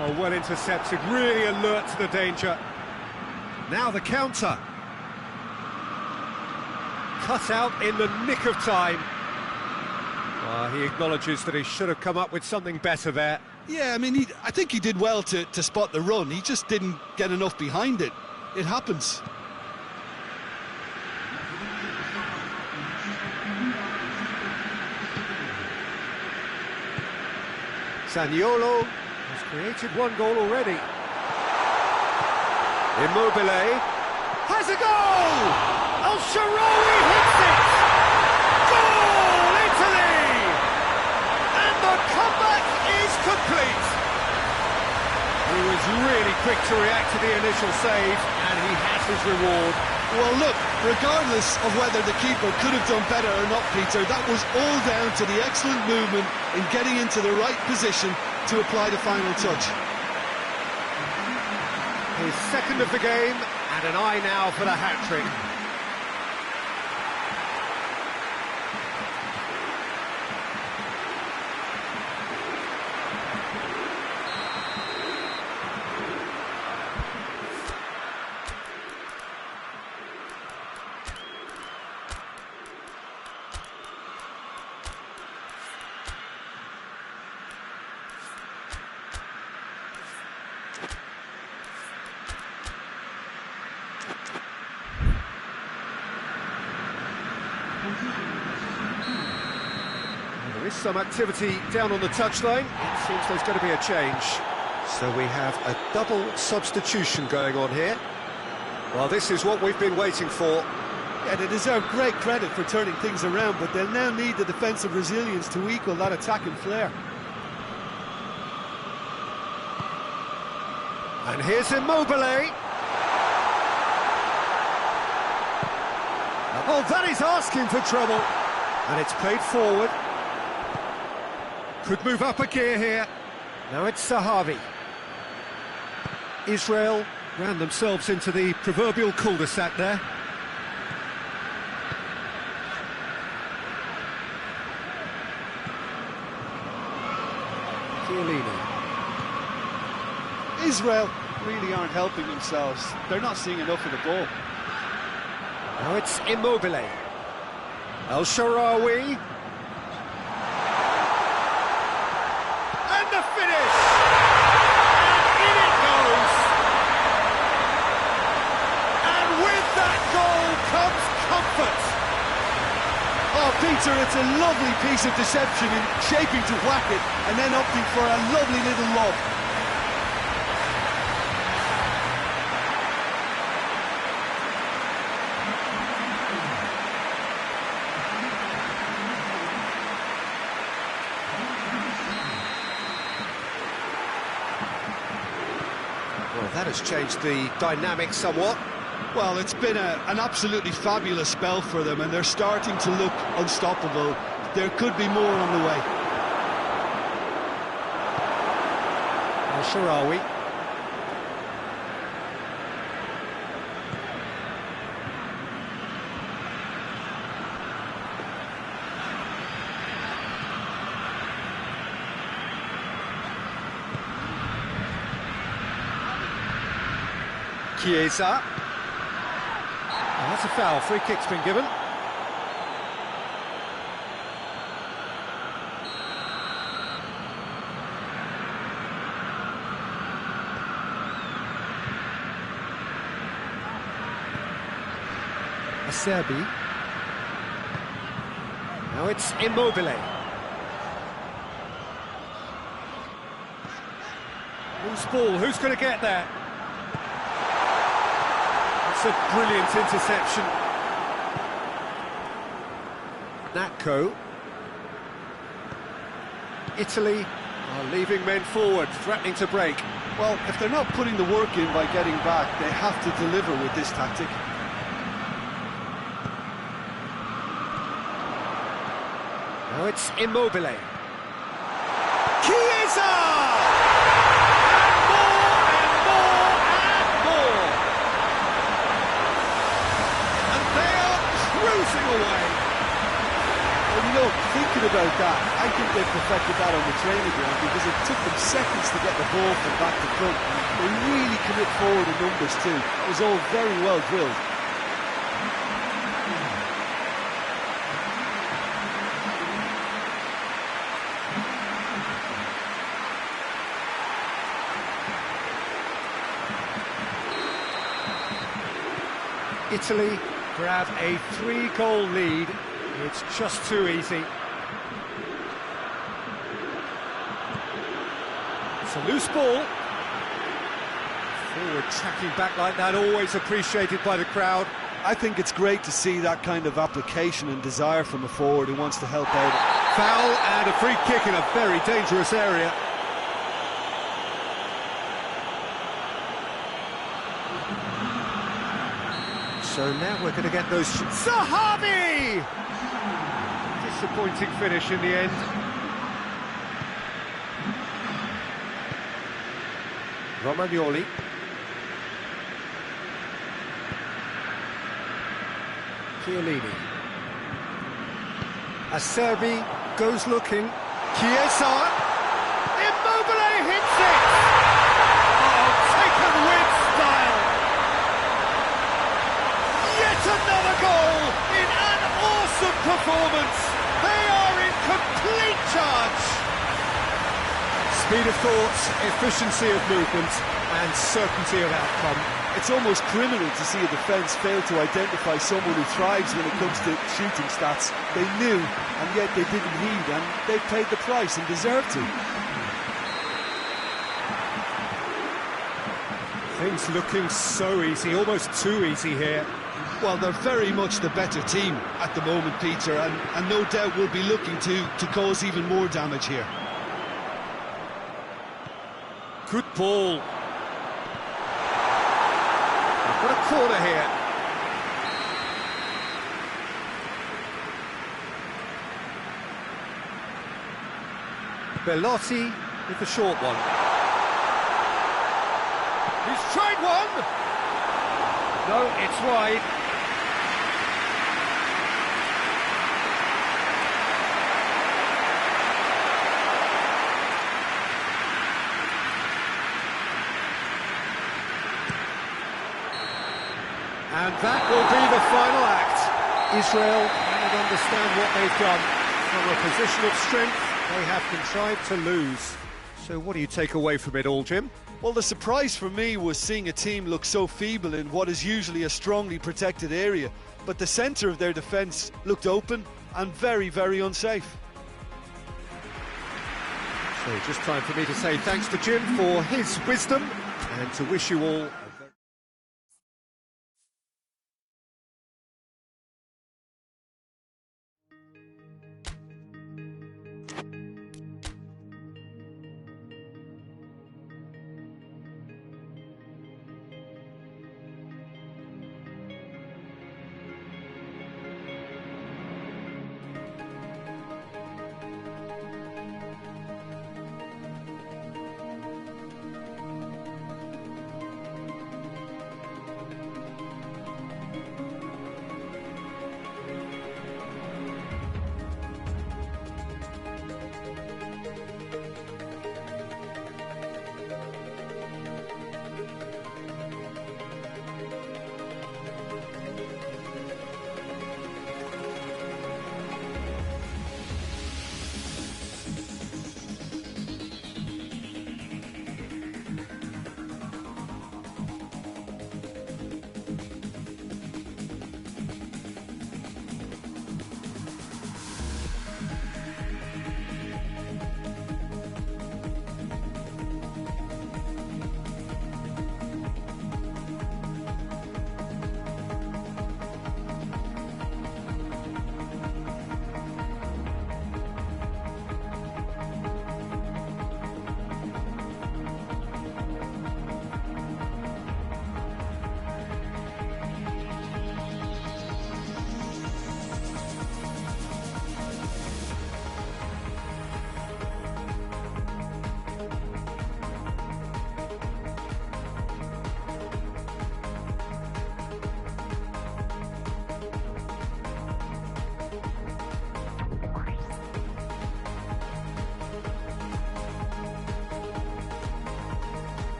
Oh, well intercepted, really alert to the danger. Now the counter. Cut out in the nick of time. He acknowledges that he should have come up with something better there. Yeah, I mean, I think he did well to spot the run. He just didn't get enough behind it. It happens. Zaniolo has created one goal already. Immobile has a goal! El-Shaarawy hits it! Goal, Italy! And the comeback is complete! He was really quick to react to the initial save, and he has his reward. Well, look, regardless of whether the keeper could have done better or not, Peter, that was all down to the excellent movement in getting into the right position to apply the final touch. His second of the game, and an eye now for the hat-trick. There is some activity down on the touchline. It seems there's going to be a change. So we have a double substitution going on here. Well, this is what we've been waiting for. Yeah, they deserve great credit for turning things around, but they'll now need the defensive resilience to equal that attacking flair. And here's Immobile. Oh, that is asking for trouble. And it's played forward. Could move up a gear here. Now it's Zahavi. Israel ran themselves into the proverbial cul-de-sac there. Chiellini. Israel really aren't helping themselves. They're not seeing enough of the ball. Now it's Immobile. El-Shaarawy. And the finish! And in it goes! And with that goal comes comfort! Oh, Peter, it's a lovely piece of deception in shaping to whack it and then opting for a lovely little lob. Well, that has changed the dynamic somewhat. Well, it's been an absolutely fabulous spell for them, and they're starting to look unstoppable. There could be more on the way. El-Shaarawy. Chiesa. Oh, that's a foul. Free kick's been given. Acerbi. Now it's Immobile. Who's ball? Who's going to get there? That's a brilliant interception. Natko. Italy are leaving men forward, threatening to break. Well, if they're not putting the work in by getting back, they have to deliver with this tactic. Now it's Immobile. Chiesa! And more, and more, and more! And they are cruising away. Well, you know, thinking about that, I think they perfected that on the training ground because it took them seconds to get the ball from back to front. They really commit forward in numbers too. It was all very well drilled. Italy grab a 3-goal lead. It's just too easy. It's a loose ball. Forward tracking back like that, always appreciated by the crowd. I think it's great to see that kind of application and desire from a forward who wants to help out. Foul and a free kick in a very dangerous area. So now we're going to get those... Zahavi! Disappointing finish in the end. Romagnoli. Chiellini. Acerbi goes looking. Chiesa. Immobile hits it! Oh, taken with style! Yet another goal in an awesome performance! They are in complete charge! Speed of thought, efficiency of movement, and certainty of outcome. It's almost criminal to see a defence fail to identify someone who thrives when it comes to shooting stats. They knew, and yet they didn't heed, and they paid the price and deserved to. Things looking so easy, almost too easy here. Well, they're very much the better team at the moment, Peter, and no doubt will be looking to cause even more damage here. Good ball. What a corner here. Belotti with the short one. He's tried one! No, it's wide. And that will be the final act. Israel will understand what they've done. From a position of strength, they have contrived to lose. So what do you take away from it all, Jim? Well, the surprise for me was seeing a team look so feeble in what is usually a strongly protected area. But the centre of their defence looked open and very, very unsafe. So just time for me to say thanks to Jim for his wisdom and to wish you all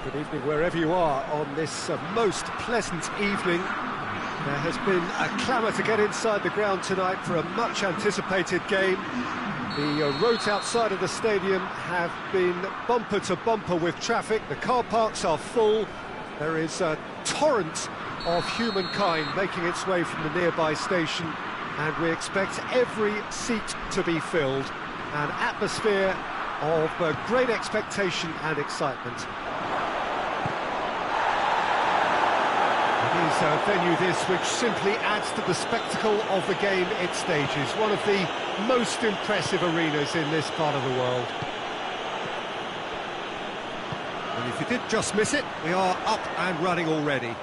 Good evening wherever you are on this most pleasant evening. There has been a clamour to get inside the ground tonight for a much anticipated game. The roads outside of the stadium have been bumper to bumper with traffic. The car parks are full. There is a torrent of humankind making its way from the nearby station, and we expect every seat to be filled. An atmosphere of great expectation and excitement. It is a venue this which simply adds to the spectacle of the game it stages. One of the most impressive arenas in this part of the world. And if you did just miss it, we are up and running already.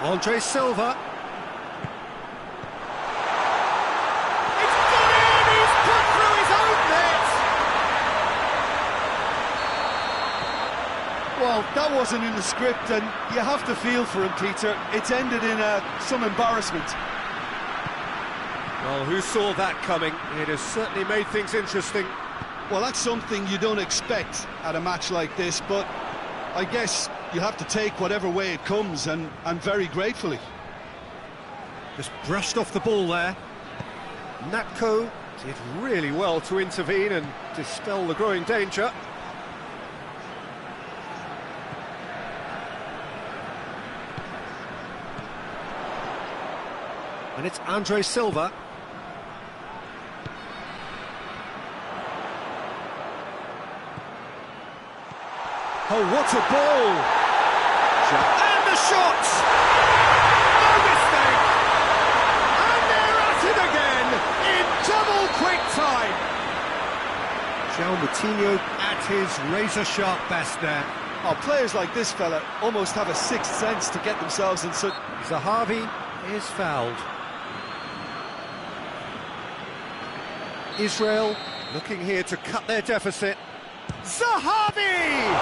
Andre Silva. Well, that wasn't in the script, and you have to feel for him, Peter. It's ended in some embarrassment. Well, who saw that coming? It has certainly made things interesting. Well, that's something you don't expect at a match like this, but I guess you have to take whatever way it comes, and very gratefully. Just brushed off the ball there. Natko did really well to intervene and dispel the growing danger. And it's Andre Silva. Oh, what a ball! And the shot! No mistake! And they're at it again in double quick time! João Moutinho at his razor-sharp best there. Oh, players like this fella almost have a sixth sense to get themselves in such... Zahavi is fouled. Israel looking here to cut their deficit. Zahavi!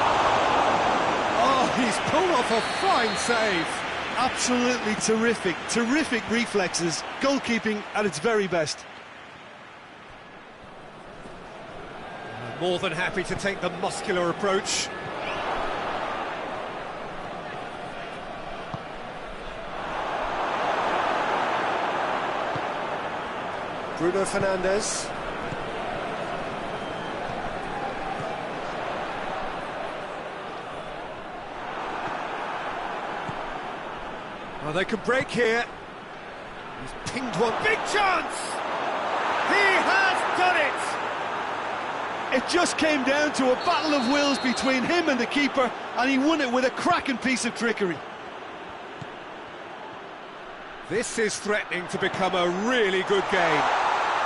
Oh, he's pulled off a fine save. Absolutely terrific reflexes, goalkeeping at its very best. More than happy to take the muscular approach. Bruno Fernandes. Oh, they could break here. He's pinged one. Big chance! He has done it! It just came down to a battle of wills between him and the keeper, and he won it with a cracking piece of trickery. This is threatening to become a really good game.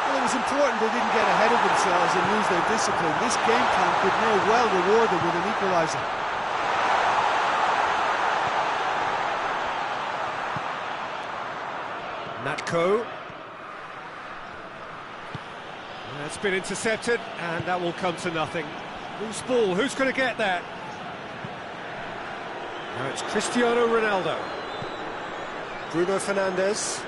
Well, it was important they didn't get ahead of themselves and lose their discipline. This game plan could now well reward them with an equaliser. Natko. That's been intercepted, and that will come to nothing. Loose ball, who's going to get that? Now it's Cristiano Ronaldo. Bruno Fernandes.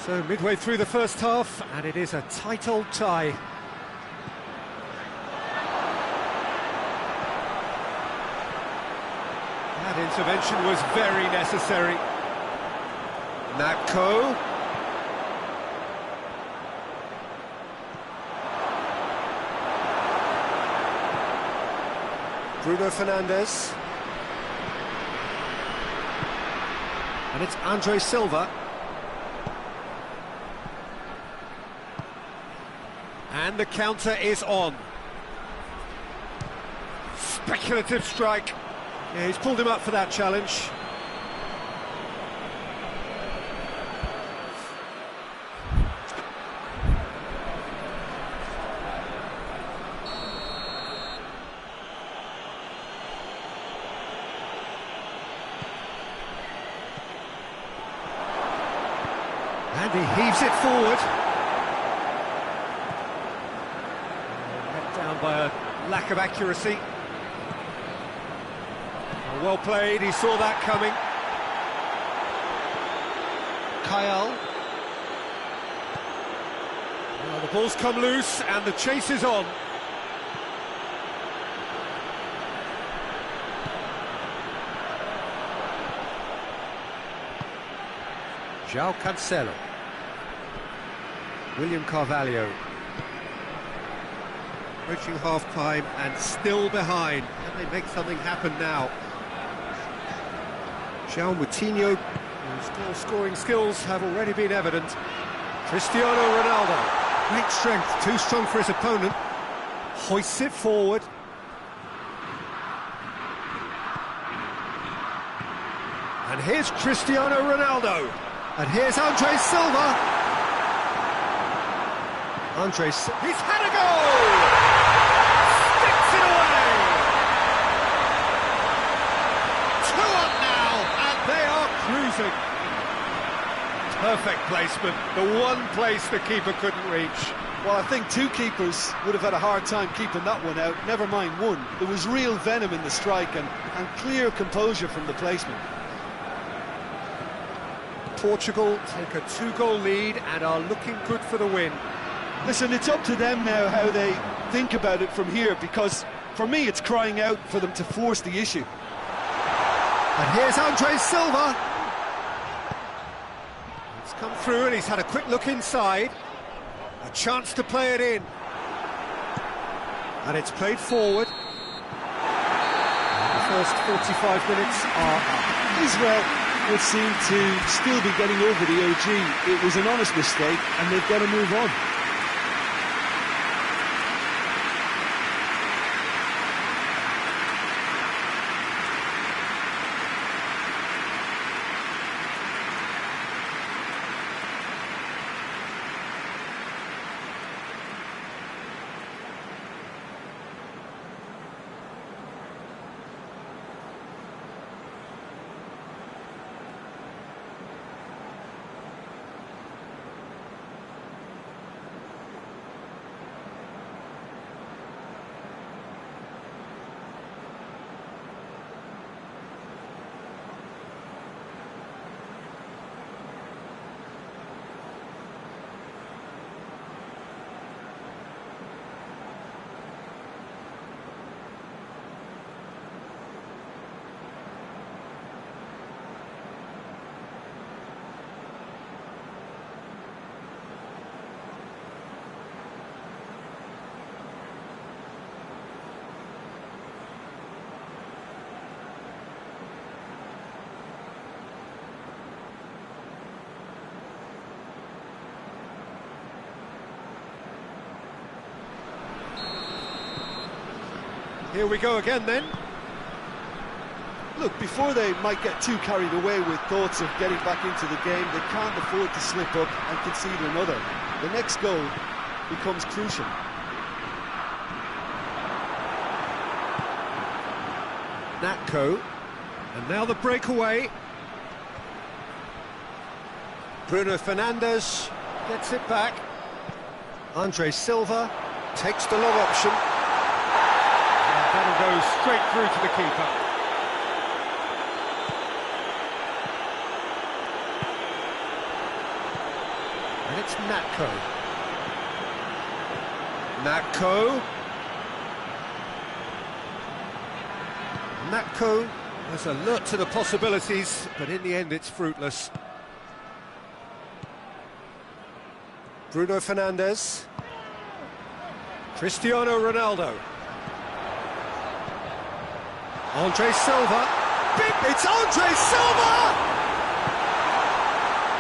So midway through the first half, and it is a tight old tie. That intervention was very necessary. Natko. Bruno Fernandes. And it's Andre Silva. And the counter is on. Speculative strike. Yeah, he's pulled him up for that challenge. And he heaves it forward. Let down by a lack of accuracy. Well played, he saw that coming. Kyle. Well, the ball's come loose and the chase is on. João Cancelo. William Carvalho. Approaching half-time and still behind. Can they make something happen now? João Moutinho, whose goal-scoring skills have already been evident. Cristiano Ronaldo. Great strength, too strong for his opponent. Hoists it forward. And here's Cristiano Ronaldo. And here's Andre Silva. He's had a goal! Sticks it away! 2-up now, and they are cruising. Perfect placement, the one place the keeper couldn't reach. Well, I think two keepers would have had a hard time keeping that one out, never mind one. There was real venom in the strike and clear composure from the placement. Portugal take a 2-goal lead and are looking good for the win. Listen, it's up to them now how they think about it from here, because for me it's crying out for them to force the issue. And here's Andre Silva. He's come through and he's had a quick look inside. A chance to play it in. And it's played forward. The first 45 minutes are up. Israel would seem to still be getting over the OG. It was an honest mistake and they've got to move on. Here we go again then. Look, before they might get too carried away with thoughts of getting back into the game, they can't afford to slip up and concede another. The next goal becomes crucial. Natko, and now the breakaway. Bruno Fernandes gets it back. Andre Silva takes the long option. And that'll go straight through to the keeper. And it's Natko. Natko was alert to the possibilities, but in the end it's fruitless. Bruno Fernandes. Cristiano Ronaldo. Andre Silva. It's Andre Silva!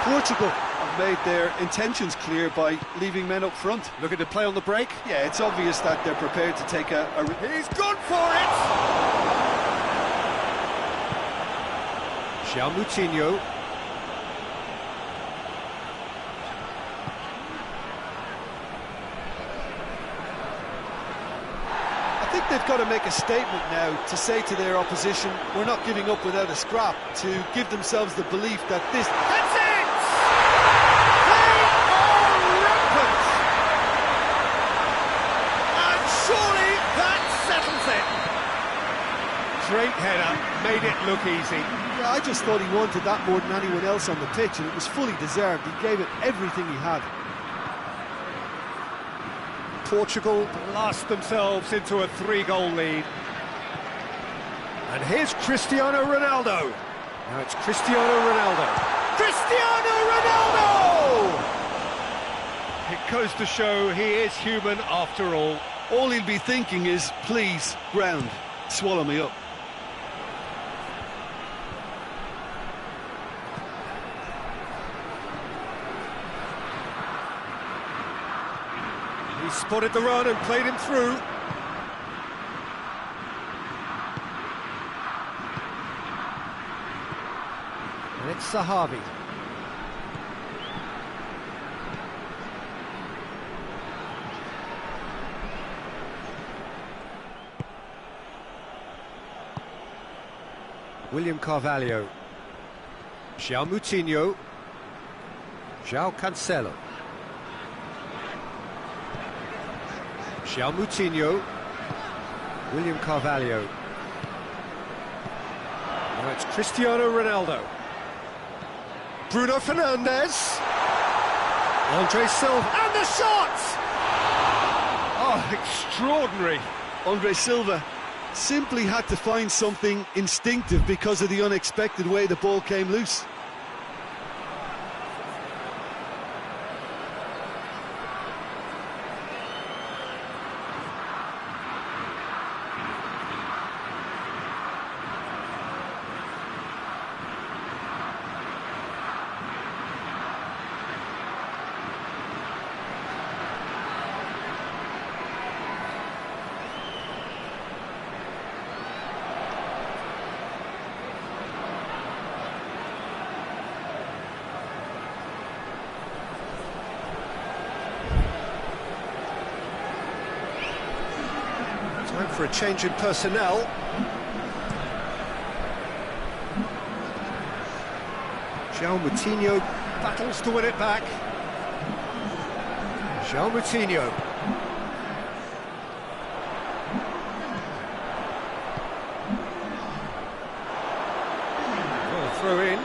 Portugal have made their intentions clear by leaving men up front. Looking to play on the break. Yeah, it's obvious that they're prepared to take a... He's gone for it! João Moutinho. I think they've got to make a statement now to say to their opposition, we're not giving up without a scrap, to give themselves the belief that this... That's it! They are rampant! And surely that settles it! Great header, made it look easy. Yeah, I just thought he wanted that more than anyone else on the pitch, and it was fully deserved. He gave it everything he had. Portugal blast themselves into a 3-goal lead. And here's Cristiano Ronaldo. Now it's Cristiano Ronaldo. Cristiano Ronaldo! It goes to show he is human after all. All he'll be thinking is, please, ground, swallow me up. He spotted the run and played him through. And it's Sahavi. William Carvalho. João Moutinho. João Cancelo. João Moutinho. William Carvalho. Now it's Cristiano Ronaldo. Bruno Fernandes. Andre Silva. And the shot! Oh, extraordinary. Andre Silva simply had to find something instinctive because of the unexpected way the ball came loose. Time for a change in personnel. João Moutinho battles to win it back. João Moutinho. Oh, throw in.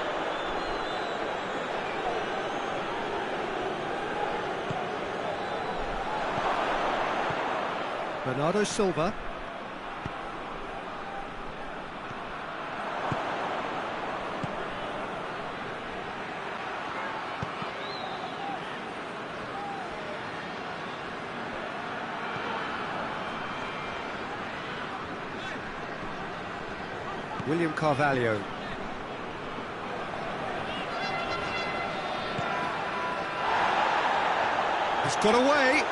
Bernardo Silva. William Carvalho. It's got away.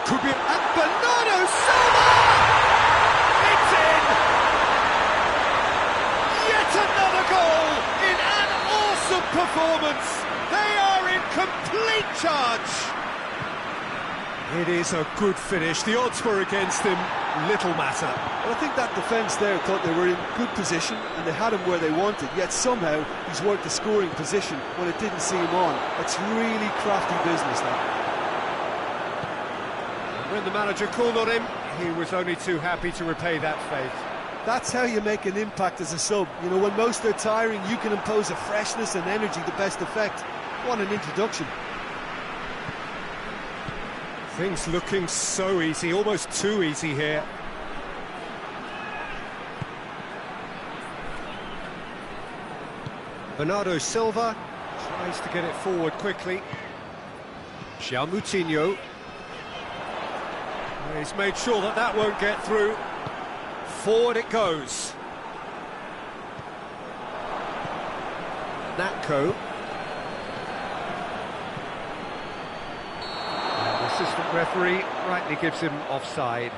Could be at Bernardo Silva! It's in! Yet another goal in an awesome performance. They are in complete charge. It is a good finish. The odds were against him. Little matter. Well, I think that defence there thought they were in good position and they had him where they wanted, yet somehow he's worked the scoring position when it didn't see him on. It's really crafty business, that. When the manager called on him, he was only too happy to repay that faith. That's how you make an impact as a sub. You know, when most are tiring, you can impose a freshness and energy to best effect. What an introduction. Things looking so easy, almost too easy here. Bernardo Silva tries to get it forward quickly. João Moutinho. He's made sure that that won't get through. Forward it goes. Natko. And the assistant referee rightly gives him offside.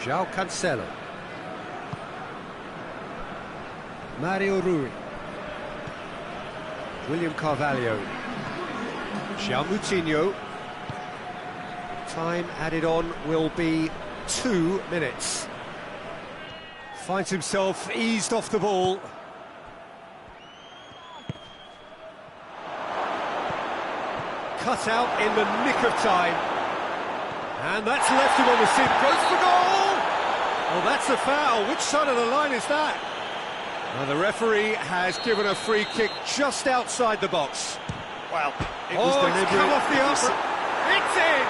João Cancelo. Mario Rui. William Carvalho. João Moutinho. Time added on will be 2 minutes. Finds himself eased off the ball. Cut out in the nick of time. And that's left him on the seat. Goes for goal! Well, that's a foul. Which side of the line is that? Well, the referee has given a free kick just outside the box. Well, it was deliberate. It's come off the upper. It's in!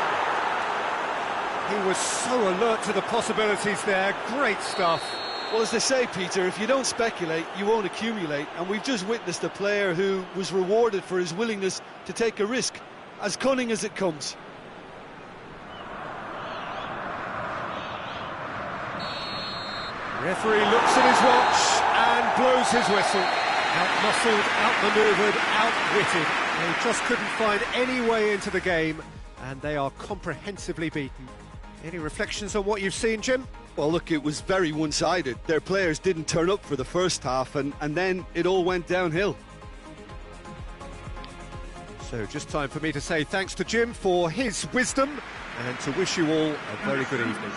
He was so alert to the possibilities there. Great stuff. Well, as they say, Peter, if you don't speculate, you won't accumulate. And we've just witnessed a player who was rewarded for his willingness to take a risk, as cunning as it comes. Referee looks at his watch and blows his whistle. Out-muscled, out-manoeuvred, outwitted. They just couldn't find any way into the game, and they are comprehensively beaten. Any reflections on what you've seen, Jim? Well, look, it was very one-sided. Their players didn't turn up for the first half, and then it all went downhill. So just time for me to say thanks to Jim for his wisdom, and to wish you all a very good evening.